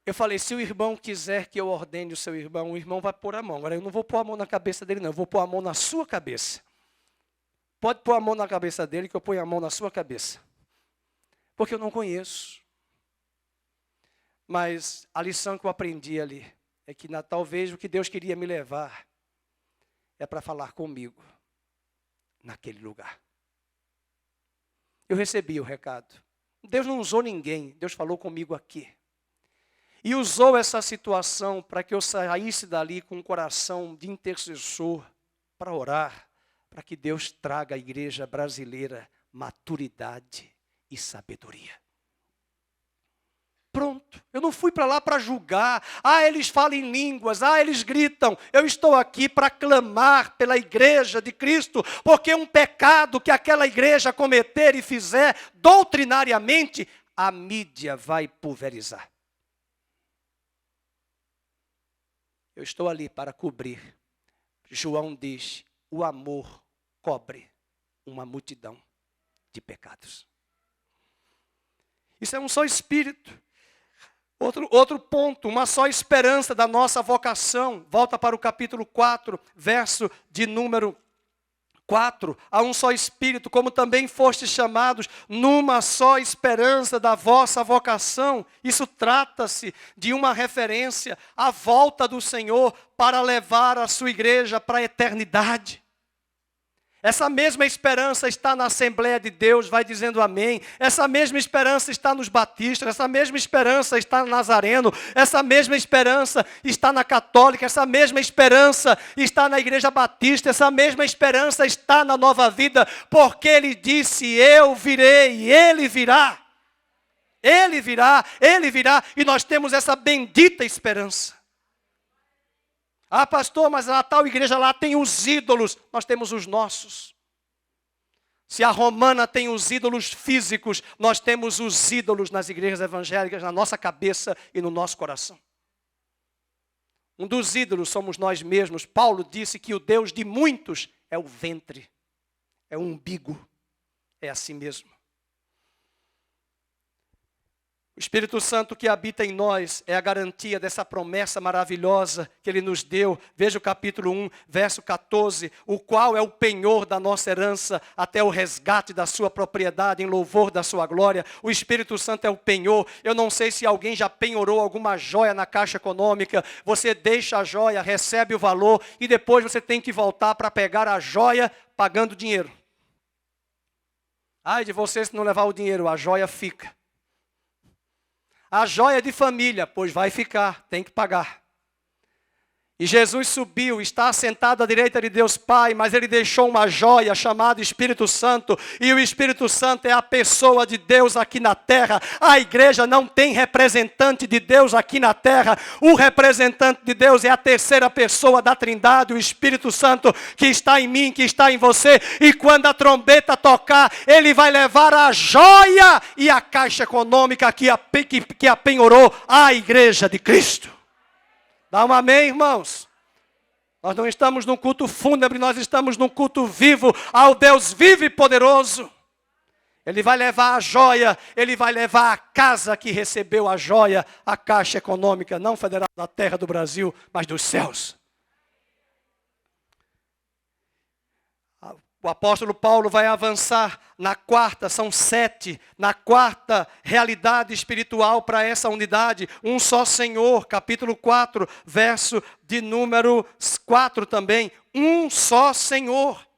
Eu falei, se o irmão quiser que eu ordene o seu irmão, o irmão vai pôr a mão. Agora, eu não vou pôr a mão na cabeça dele, não. Eu vou pôr a mão na sua cabeça. Pode pôr a mão na cabeça dele, que eu ponho a mão na sua cabeça. Porque eu não conheço. Mas a lição que eu aprendi ali é que talvez o que Deus queria me levar é para falar comigo naquele lugar. Eu recebi o recado. Deus não usou ninguém, Deus falou comigo aqui. E usou essa situação para que eu saísse dali com um coração de intercessor para orar, para que Deus traga à igreja brasileira maturidade e sabedoria. Pronto, eu não fui para lá para julgar. Eles falam em línguas, eles gritam. Eu estou aqui para clamar pela igreja de Cristo, porque um pecado que aquela igreja cometer e fizer doutrinariamente, a mídia vai pulverizar. Eu estou ali para cobrir João diz, o amor cobre uma multidão de pecados. Isso é um só espírito. Outro ponto, uma só esperança da nossa vocação. Volta para o capítulo 4, verso de número 4. Há um só espírito, como também fostes chamados, numa só esperança da vossa vocação. Isso trata-se de uma referência à volta do Senhor para levar a sua igreja para a eternidade. Essa mesma esperança está na Assembleia de Deus, vai dizendo amém. Essa mesma esperança está nos batistas, essa mesma esperança está no Nazareno, essa mesma esperança está na Católica, essa mesma esperança está na Igreja Batista, essa mesma esperança está na Nova Vida, porque Ele disse, eu virei, e Ele virá. Ele virá, Ele virá, e nós temos essa bendita esperança. Ah, pastor, mas na tal igreja lá tem os ídolos. Nós temos os nossos. Se a romana tem os ídolos físicos, nós temos os ídolos nas igrejas evangélicas, na nossa cabeça e no nosso coração. Um dos ídolos somos nós mesmos. Paulo disse que o Deus de muitos é o ventre, é o umbigo, é assim mesmo. O Espírito Santo que habita em nós é a garantia dessa promessa maravilhosa que Ele nos deu. Veja o capítulo 1, verso 14. O qual é o penhor da nossa herança até o resgate da sua propriedade em louvor da sua glória. O Espírito Santo é o penhor. Eu não sei se alguém já penhorou alguma joia na Caixa Econômica. Você deixa a joia, recebe o valor e depois você tem que voltar para pegar a joia pagando dinheiro. Ai de você se não levar o dinheiro, a joia fica. A joia de família, pois vai ficar, tem que pagar. E Jesus subiu, está assentado à direita de Deus Pai, mas Ele deixou uma joia chamada Espírito Santo, e o Espírito Santo é a pessoa de Deus aqui na terra. A igreja não tem representante de Deus aqui na terra. O representante de Deus é a terceira pessoa da Trindade, o Espírito Santo, que está em mim, que está em você, e quando a trombeta tocar, Ele vai levar a joia e a Caixa Econômica que apenhorou a igreja de Cristo. Dá um amém, irmãos? Nós não estamos num culto fúnebre, nós estamos num culto vivo ao Deus vivo e poderoso. Ele vai levar a joia, Ele vai levar a casa que recebeu a joia, a Caixa Econômica, não federal da terra do Brasil, mas dos céus. O apóstolo Paulo vai avançar na quarta, são 7, na quarta realidade espiritual para essa unidade. Um só Senhor, capítulo 4, verso de número 4 também. Um só Senhor.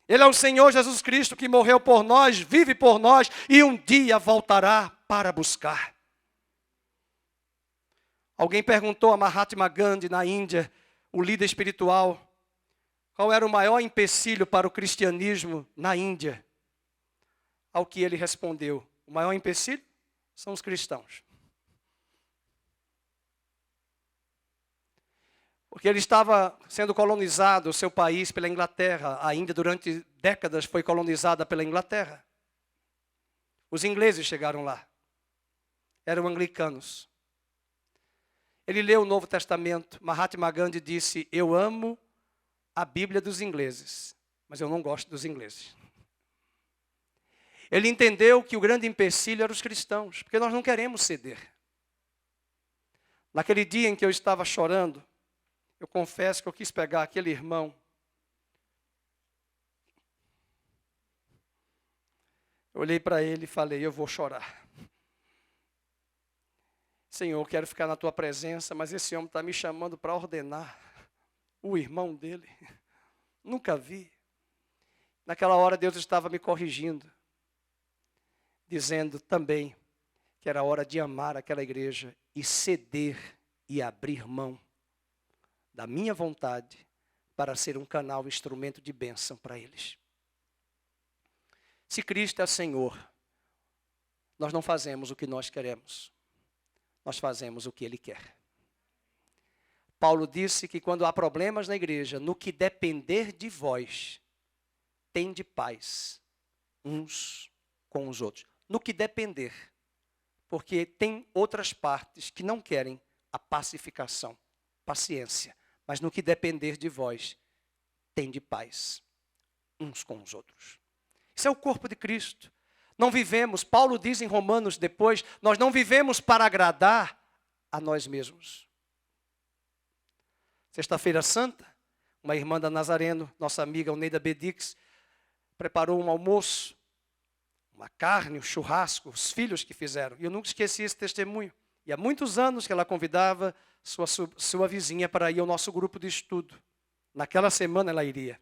Ele é o Senhor Jesus Cristo que morreu por nós, vive por nós e um dia voltará para buscar. Alguém perguntou a Mahatma Gandhi na Índia, o líder espiritual, qual era o maior empecilho para o cristianismo na Índia? Ao que ele respondeu, o maior empecilho são os cristãos. Porque ele estava sendo colonizado, o seu país, pela Inglaterra. A Índia, durante décadas, foi colonizada pela Inglaterra. Os ingleses chegaram lá. Eram anglicanos. Ele leu o Novo Testamento. Mahatma Gandhi disse, eu amo a Bíblia dos ingleses, mas eu não gosto dos ingleses. Ele entendeu que o grande empecilho eram os cristãos, porque nós não queremos ceder. Naquele dia em que eu estava chorando, eu confesso que eu quis pegar aquele irmão. Eu olhei para ele e falei, eu vou chorar. Senhor, eu quero ficar na tua presença, mas esse homem está me chamando para ordenar o irmão dele. Nunca vi. Naquela hora Deus estava me corrigindo, dizendo também que era hora de amar aquela igreja e ceder e abrir mão da minha vontade para ser um canal, instrumento de bênção para eles. Se Cristo é Senhor, nós não fazemos o que nós queremos, nós fazemos o que Ele quer. Paulo disse que quando há problemas na igreja, no que depender de vós, tende paz uns com os outros. No que depender, porque tem outras partes que não querem a pacificação, paciência, mas no que depender de vós, tende paz uns com os outros. Isso é o corpo de Cristo. Não vivemos, Paulo diz em Romanos depois, nós não vivemos para agradar a nós mesmos. Sexta-feira Santa, uma irmã da Nazareno, nossa amiga Oneida Bedix, preparou um almoço, uma carne, um churrasco, os filhos que fizeram. E eu nunca esqueci esse testemunho. E há muitos anos que ela convidava sua vizinha para ir ao nosso grupo de estudo. Naquela semana ela iria.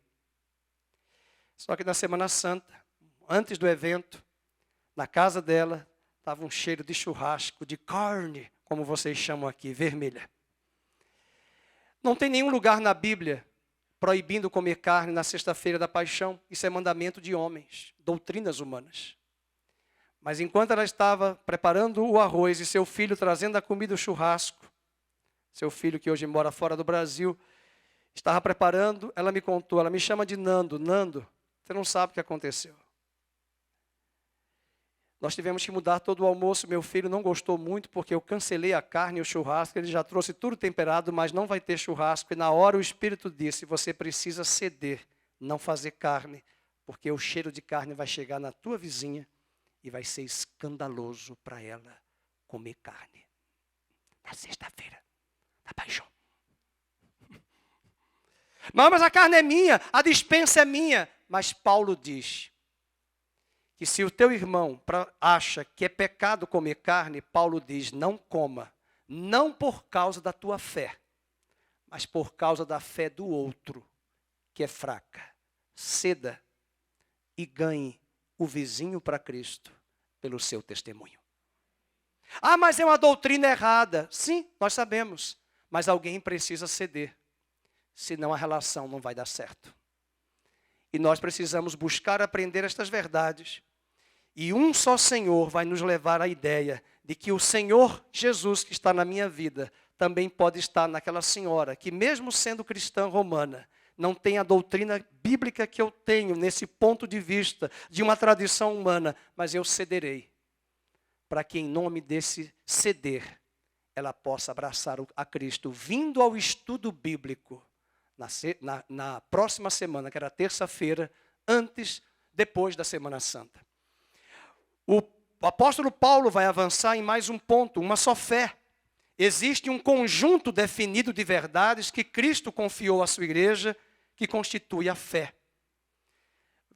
Só que na Semana Santa, antes do evento, na casa dela, estava um cheiro de churrasco, de carne, como vocês chamam aqui, vermelha. Não tem nenhum lugar na Bíblia proibindo comer carne na sexta-feira da paixão. Isso é mandamento de homens, doutrinas humanas. Mas enquanto ela estava preparando o arroz e seu filho trazendo a comida, o churrasco, seu filho que hoje mora fora do Brasil, estava preparando, ela me contou, ela me chama de Nando. Nando, você não sabe o que aconteceu. Nós tivemos que mudar todo o almoço, meu filho não gostou muito porque eu cancelei a carne e o churrasco, ele já trouxe tudo temperado, mas não vai ter churrasco. E na hora o Espírito disse, você precisa ceder, não fazer carne, porque o cheiro de carne vai chegar na tua vizinha e vai ser escandaloso para ela comer carne. Na sexta-feira da paixão. Mas a carne é minha, a despensa é minha. Mas Paulo diz que se o teu irmão acha que é pecado comer carne, Paulo diz, não coma, não por causa da tua fé, mas por causa da fé do outro, que é fraca. Ceda e ganhe o vizinho para Cristo pelo seu testemunho. Ah, mas é uma doutrina errada. Sim, nós sabemos, mas alguém precisa ceder, senão a relação não vai dar certo. E nós precisamos buscar aprender estas verdades. E um só Senhor vai nos levar à ideia de que o Senhor Jesus que está na minha vida também pode estar naquela senhora que mesmo sendo cristã romana, não tem a doutrina bíblica que eu tenho nesse ponto de vista de uma tradição humana, mas eu cederei para que em nome desse ceder ela possa abraçar a Cristo, vindo ao estudo bíblico na próxima semana, que era terça-feira, depois da Semana Santa. O apóstolo Paulo vai avançar em mais um ponto, uma só fé. Existe um conjunto definido de verdades que Cristo confiou à sua igreja, que constitui a fé.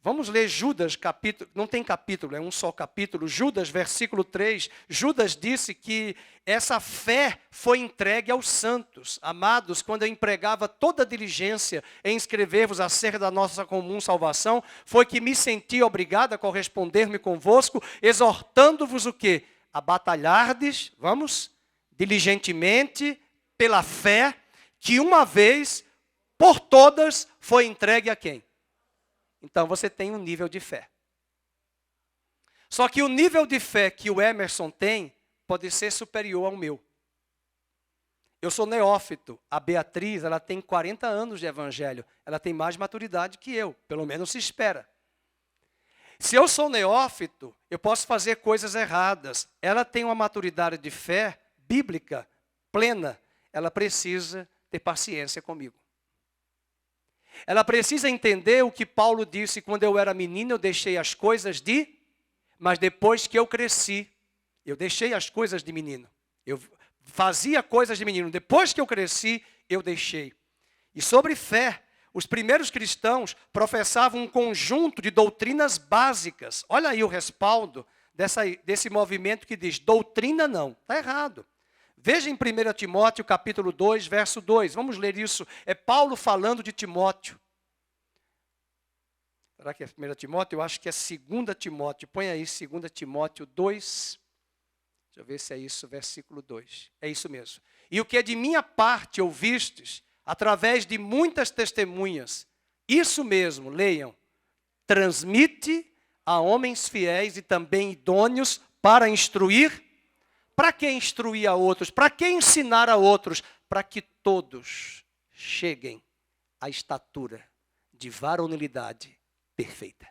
Vamos ler Judas, capítulo, não tem capítulo, é um só capítulo. Judas, versículo 3. Judas disse que essa fé foi entregue aos santos. Amados, quando eu empregava toda a diligência em escrever-vos acerca da nossa comum salvação, foi que me senti obrigado a corresponder-me convosco, exortando-vos o quê? A batalhardes, vamos, diligentemente, pela fé, que uma vez, por todas, foi entregue a quem? Então você tem um nível de fé. Só que o nível de fé que o Emerson tem pode ser superior ao meu. Eu sou neófito. A Beatriz, ela tem 40 anos de evangelho. Ela tem mais maturidade que eu, pelo menos se espera. Se eu sou neófito, eu posso fazer coisas erradas. Ela tem uma maturidade de fé bíblica plena. Ela precisa ter paciência comigo. Ela precisa entender o que Paulo disse, quando eu era menino, eu deixei as coisas mas depois que eu cresci, eu deixei as coisas de menino. Eu fazia coisas de menino, depois que eu cresci, eu deixei. E sobre fé, os primeiros cristãos professavam um conjunto de doutrinas básicas. Olha aí o respaldo desse movimento que diz, doutrina não, está errado. Veja em 1 Timóteo, capítulo 2, verso 2. Vamos ler isso. É Paulo falando de Timóteo. Será que é 1 Timóteo? Eu acho que é 2 Timóteo. Põe aí 2 Timóteo 2. Deixa eu ver se é isso, versículo 2. É isso mesmo. E o que de minha parte ouvistes, através de muitas testemunhas, isso mesmo, leiam, transmite a homens fiéis e também idôneos para instruir. Para que instruir a outros? Para que ensinar a outros? Para que todos cheguem à estatura de varonilidade perfeita.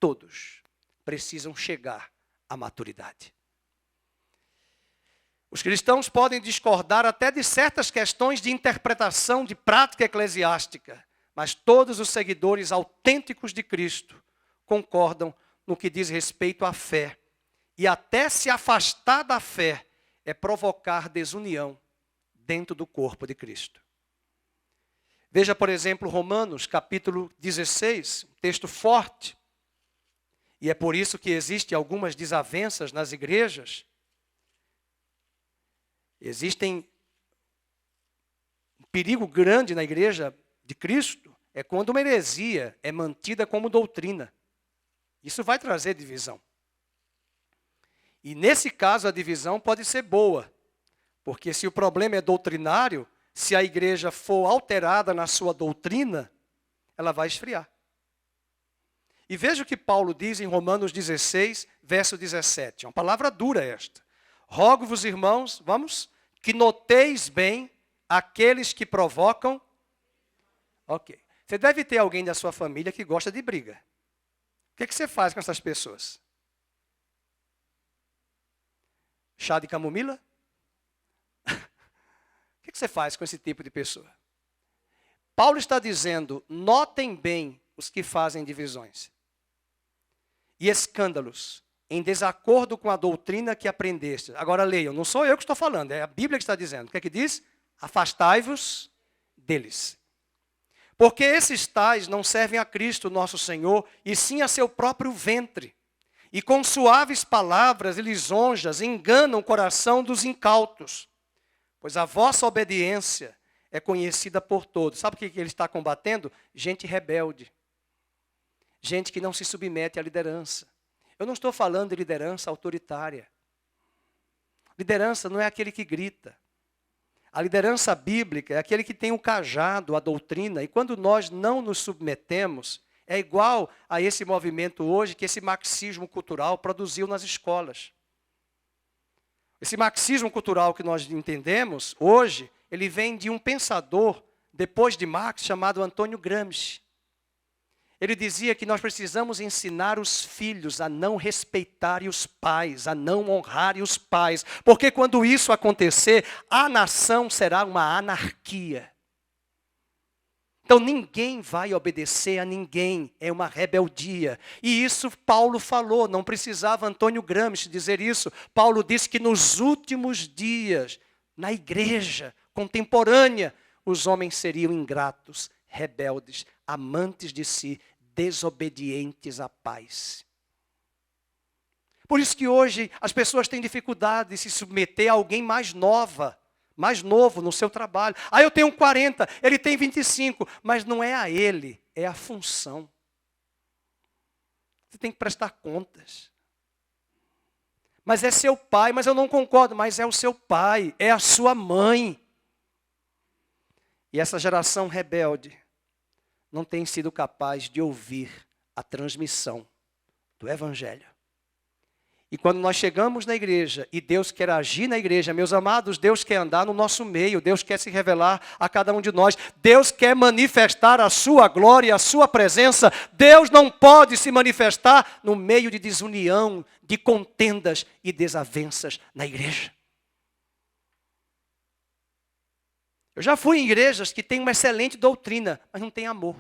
Todos precisam chegar à maturidade. Os cristãos podem discordar até de certas questões de interpretação de prática eclesiástica, Mas todos os seguidores autênticos de Cristo concordam no que diz respeito à fé. E até se afastar da fé é provocar desunião dentro do corpo de Cristo. Veja, por exemplo, Romanos, capítulo 16, um texto forte. E é por isso que existem algumas desavenças nas igrejas. Existem um perigo grande na igreja de Cristo, é quando uma heresia é mantida como doutrina. Isso vai trazer divisão. E nesse caso a divisão pode ser boa, porque se o problema é doutrinário, se a igreja for alterada na sua doutrina, ela vai esfriar. E veja o que Paulo diz em Romanos 16, verso 17. É uma palavra dura esta. Rogo-vos, irmãos, que noteis bem aqueles que provocam. Ok. Você deve ter alguém da sua família que gosta de briga. O que você faz com essas pessoas? Chá de camomila? O que você faz com esse tipo de pessoa? Paulo está dizendo, notem bem os que fazem divisões e escândalos em desacordo com a doutrina que aprendeste. Agora leiam, não sou eu que estou falando, é a Bíblia que está dizendo. O que é que diz? Afastai-vos deles. Porque esses tais não servem a Cristo nosso Senhor, e sim a seu próprio ventre. E com suaves palavras e lisonjas enganam o coração dos incautos. Pois a vossa obediência é conhecida por todos. Sabe o que ele está combatendo? Gente rebelde. Gente que não se submete à liderança. Eu não estou falando de liderança autoritária. Liderança não é aquele que grita. A liderança bíblica é aquele que tem o cajado, a doutrina, e quando nós não nos submetemos, é igual a esse movimento hoje que esse marxismo cultural produziu nas escolas. Esse marxismo cultural que nós entendemos hoje, ele vem de um pensador, depois de Marx, chamado Antônio Gramsci. Ele dizia que nós precisamos ensinar os filhos a não respeitarem os pais, a não honrarem os pais, porque quando isso acontecer, a nação será uma anarquia. Então ninguém vai obedecer a ninguém, é uma rebeldia. E isso Paulo falou, não precisava Antônio Gramsci dizer isso. Paulo disse que nos últimos dias, na igreja contemporânea, os homens seriam ingratos, rebeldes, amantes de si, desobedientes à paz. Por isso que hoje as pessoas têm dificuldade de se submeter a alguém mais novo no seu trabalho. Ah, eu tenho 40, ele tem 25, mas não é a ele, é a função. Você tem que prestar contas. Mas é seu pai, mas eu não concordo, mas é o seu pai, é a sua mãe. E essa geração rebelde não tem sido capaz de ouvir a transmissão do Evangelho. E quando nós chegamos na igreja e Deus quer agir na igreja, meus amados, Deus quer andar no nosso meio, Deus quer se revelar a cada um de nós, Deus quer manifestar a sua glória, a sua presença. Deus não pode se manifestar no meio de desunião, de contendas e desavenças na igreja. Eu já fui em igrejas que têm uma excelente doutrina, mas não tem amor.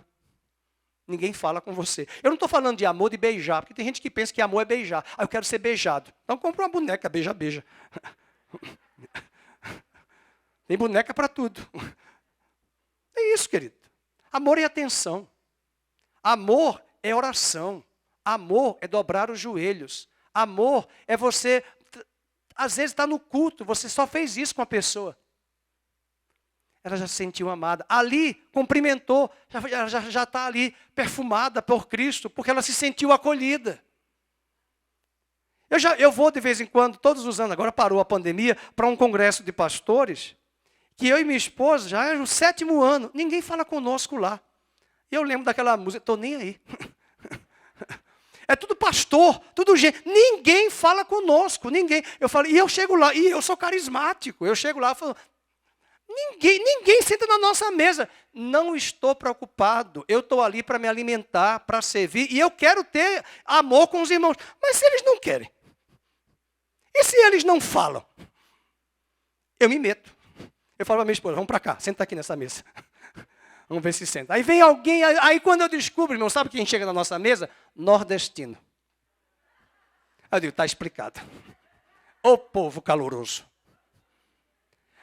Ninguém fala com você. Eu não estou falando de amor de beijar, porque tem gente que pensa que amor é beijar. Ah, eu quero ser beijado. Então compra uma boneca, beija. Tem boneca para tudo. É isso, querido. Amor é atenção. Amor é oração. Amor é dobrar os joelhos. Amor é você, às vezes está no culto, você só fez isso com a pessoa. Ela já se sentiu amada. Ali, cumprimentou, já está ali perfumada por Cristo, porque ela se sentiu acolhida. Eu vou de vez em quando, todos os anos, agora parou a pandemia, para um congresso de pastores, que eu e minha esposa, já é o 7º ano, ninguém fala conosco lá. E eu lembro daquela música, estou nem aí. É tudo pastor, tudo gente, ninguém fala conosco, ninguém. Eu falo, e eu chego lá, e eu sou carismático, eu chego lá e falo, ninguém senta na nossa mesa. Não estou preocupado. Eu estou ali para me alimentar, para servir. E eu quero ter amor com os irmãos. Mas se eles não querem? E se eles não falam? Eu me meto. Eu falo para minha esposa, vamos para cá, senta aqui nessa mesa. Vamos ver se senta. Aí vem alguém, aí quando eu descubro, irmão, sabe quem chega na nossa mesa? Nordestino. Aí eu digo, está explicado. Ô povo caloroso.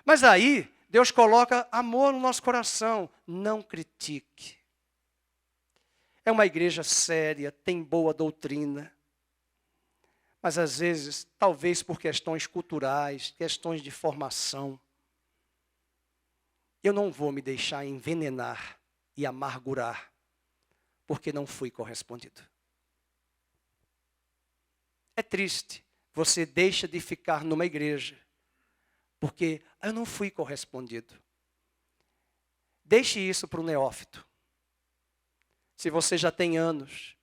Mas aí, Deus coloca amor no nosso coração. Não critique. É uma igreja séria, tem boa doutrina. Mas às vezes, talvez por questões culturais, questões de formação, eu não vou me deixar envenenar e amargurar, porque não fui correspondido. É triste, você deixa de ficar numa igreja, porque eu não fui correspondido. Deixe isso para o neófito. Se você já tem anos,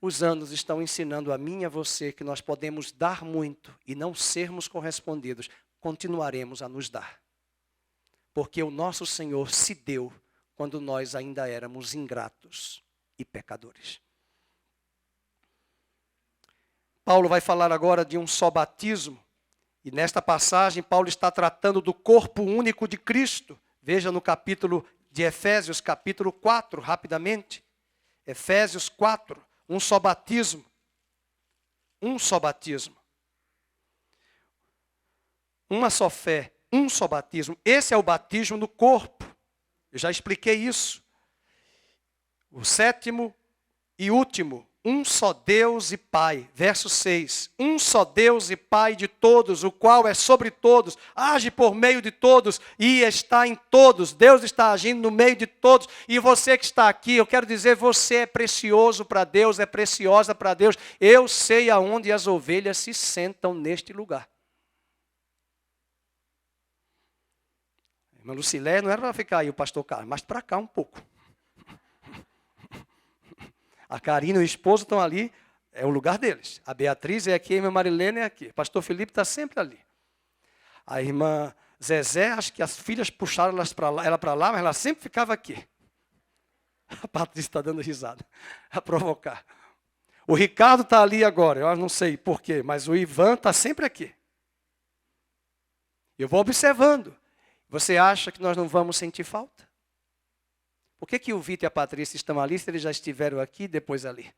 os anos estão ensinando a mim e a você que nós podemos dar muito e não sermos correspondidos, continuaremos a nos dar. Porque o nosso Senhor se deu quando nós ainda éramos ingratos e pecadores. Paulo vai falar agora de um só batismo. E nesta passagem, Paulo está tratando do corpo único de Cristo. Veja no capítulo de Efésios, capítulo 4, rapidamente. Efésios 4, um só batismo. Um só batismo. Uma só fé. Um só batismo. Esse é o batismo do corpo. Eu já expliquei isso. O sétimo e último. Um só Deus e Pai. Verso 6. Um só Deus e Pai de todos, o qual é sobre todos, age por meio de todos e está em todos. Deus está agindo no meio de todos. E você que está aqui, eu quero dizer, você é precioso para Deus, é preciosa para Deus. Eu sei aonde as ovelhas se sentam neste lugar. Irmã Lucilé não era para ficar aí o pastor Carlos, mas para cá um pouco. A Karina e o esposo estão ali, é o lugar deles. A Beatriz é aqui, a irmã Marilene é aqui. O pastor Felipe está sempre ali. A irmã Zezé, acho que as filhas puxaram ela para lá, mas ela sempre ficava aqui. A Patrícia está dando risada, a provocar. O Ricardo está ali agora, eu não sei porquê, mas o Ivan está sempre aqui. Eu vou observando. Você acha que nós não vamos sentir falta? Por que o Vitor e a Patrícia estão ali se eles já estiveram aqui e depois ali?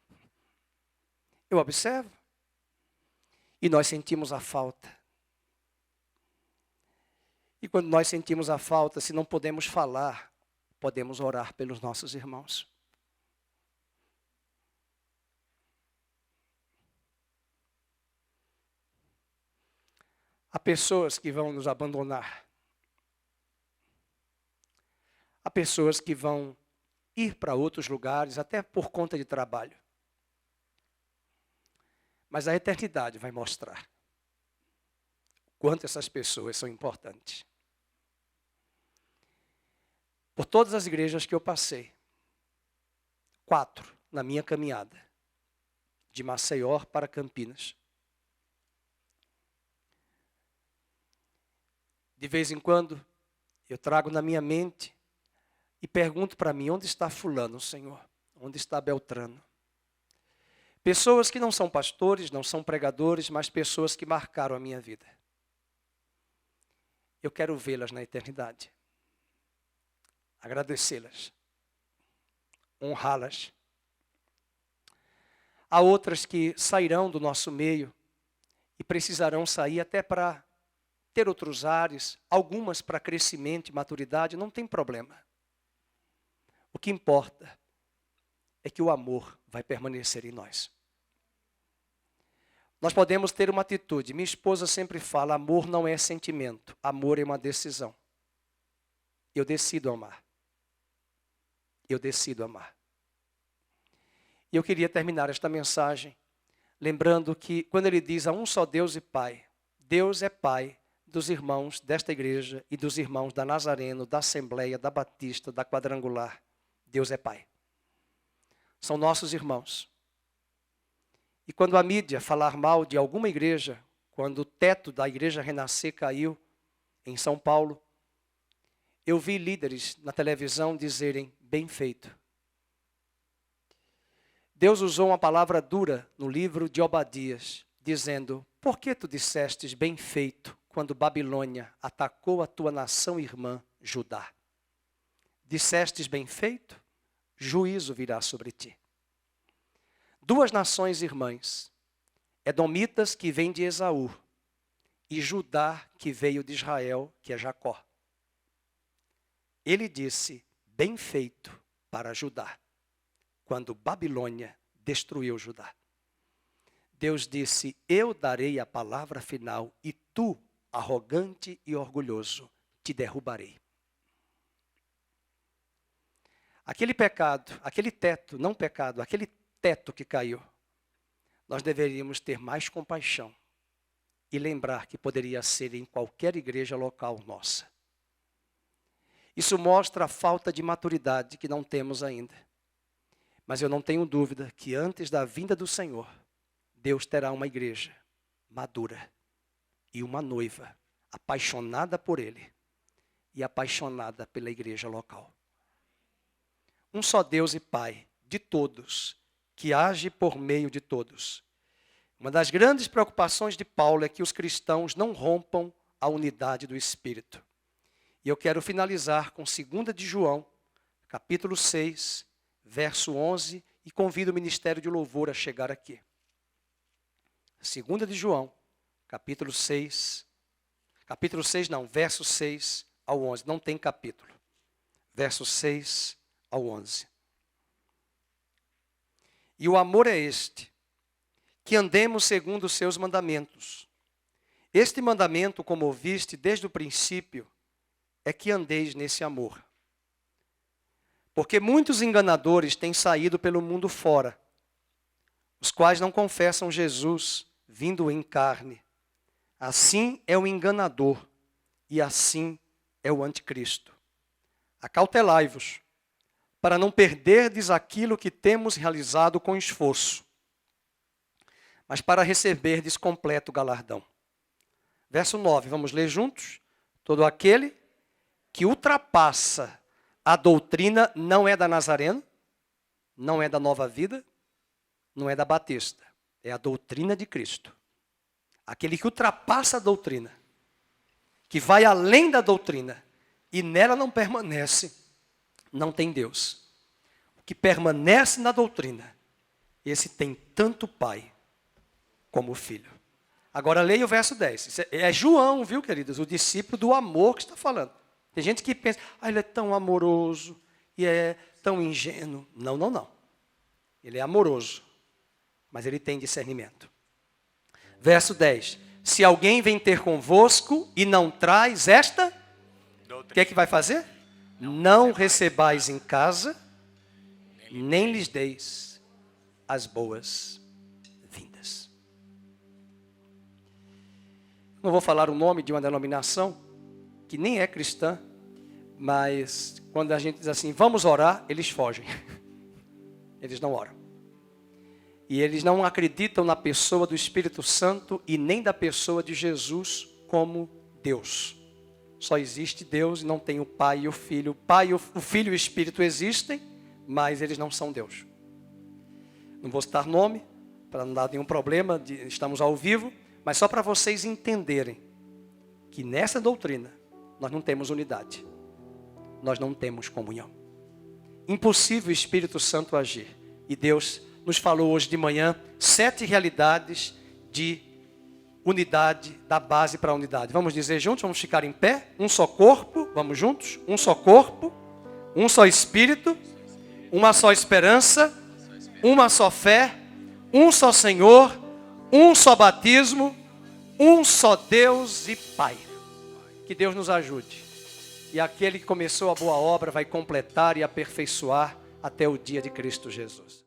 Eu observo. E nós sentimos a falta. E quando nós sentimos a falta, se não podemos falar, podemos orar pelos nossos irmãos. Há pessoas que vão nos abandonar. Há pessoas que vão ir para outros lugares, até por conta de trabalho. Mas a eternidade vai mostrar quanto essas pessoas são importantes. Por todas as igrejas que eu passei, 4 na minha caminhada, de Maceió para Campinas. De vez em quando, eu trago na minha mente e pergunto para mim, onde está fulano, Senhor? Onde está Beltrano? Pessoas que não são pastores, não são pregadores, mas pessoas que marcaram a minha vida. Eu quero vê-las na eternidade. Agradecê-las. Honrá-las. Há outras que sairão do nosso meio e precisarão sair até para ter outros ares, algumas para crescimento e maturidade, não tem problema. O que importa é que o amor vai permanecer em nós. Nós podemos ter uma atitude. Minha esposa sempre fala, amor não é sentimento, amor é uma decisão. Eu decido amar. Eu decido amar. E eu queria terminar esta mensagem lembrando que quando ele diz a um só Deus e Pai, Deus é Pai dos irmãos desta igreja e dos irmãos da Nazareno, da Assembleia, da Batista, da Quadrangular. Deus é Pai. São nossos irmãos. E quando a mídia falar mal de alguma igreja, quando o teto da igreja Renascer caiu em São Paulo, eu vi líderes na televisão dizerem, bem feito. Deus usou uma palavra dura no livro de Obadias, dizendo, por que tu dissestes bem feito quando Babilônia atacou a tua nação irmã, Judá? Dissestes bem feito, juízo virá sobre ti. Duas nações irmãs, edomitas que vêm de Esaú, e Judá que veio de Israel, que é Jacó. Ele disse, bem feito para Judá, quando Babilônia destruiu Judá. Deus disse, eu darei a palavra final e tu, arrogante e orgulhoso, te derrubarei. Aquele pecado, aquele teto, não pecado, aquele teto que caiu, nós deveríamos ter mais compaixão e lembrar que poderia ser em qualquer igreja local nossa. Isso mostra a falta de maturidade que não temos ainda. Mas eu não tenho dúvida que antes da vinda do Senhor, Deus terá uma igreja madura e uma noiva apaixonada por Ele e apaixonada pela igreja local. Um só Deus e Pai de todos, que age por meio de todos. Uma das grandes preocupações de Paulo é que os cristãos não rompam a unidade do Espírito. E eu quero finalizar com 2 de João, capítulo 6, verso 11, e convido o Ministério de Louvor a chegar aqui. 2 de João, verso 6 ao 11, não tem capítulo. Verso 6 ao 11. E o amor é este, que andemos segundo os seus mandamentos. Este mandamento, como ouviste desde o princípio, é que andeis nesse amor. Porque muitos enganadores têm saído pelo mundo fora, os quais não confessam Jesus vindo em carne. Assim é o enganador e assim é o anticristo. Acautelai-vos, para não perderdes aquilo que temos realizado com esforço, mas para receberdes completo galardão. Verso 9, vamos ler juntos? Todo aquele que ultrapassa a doutrina não é da Nazareno, não é da Nova Vida, não é da Batista, é a doutrina de Cristo. Aquele que ultrapassa a doutrina, que vai além da doutrina e nela não permanece, não tem Deus. O que permanece na doutrina, esse tem tanto Pai como Filho. Agora leia o verso 10. É João, viu, queridos? O discípulo do amor que está falando. Tem gente que pensa, ele é tão amoroso e é tão ingênuo. Não, não, não. Ele é amoroso, mas ele tem discernimento. Verso 10. Se alguém vem ter convosco e não traz esta, o que é que vai fazer? Não recebais em casa, nem lhes deis as boas-vindas. Não vou falar o nome de uma denominação que nem é cristã, mas quando a gente diz assim, vamos orar, eles fogem. Eles não oram. E eles não acreditam na pessoa do Espírito Santo e nem da pessoa de Jesus como Deus. Só existe Deus e não tem o Pai e o Filho. O Pai, o Filho e o Espírito existem, mas eles não são Deus. Não vou citar nome, para não dar nenhum problema, estamos ao vivo, mas só para vocês entenderem que nessa doutrina nós não temos unidade. Nós não temos comunhão. Impossível o Espírito Santo agir. E Deus nos falou hoje de manhã 7 realidades de unidade, da base para a unidade. Vamos dizer juntos, vamos ficar em pé. Um só corpo, vamos juntos? Um só corpo, um só Espírito, uma só esperança, uma só fé, um só Senhor, um só batismo, um só Deus e Pai. Que Deus nos ajude. E aquele que começou a boa obra vai completar e aperfeiçoar até o dia de Cristo Jesus.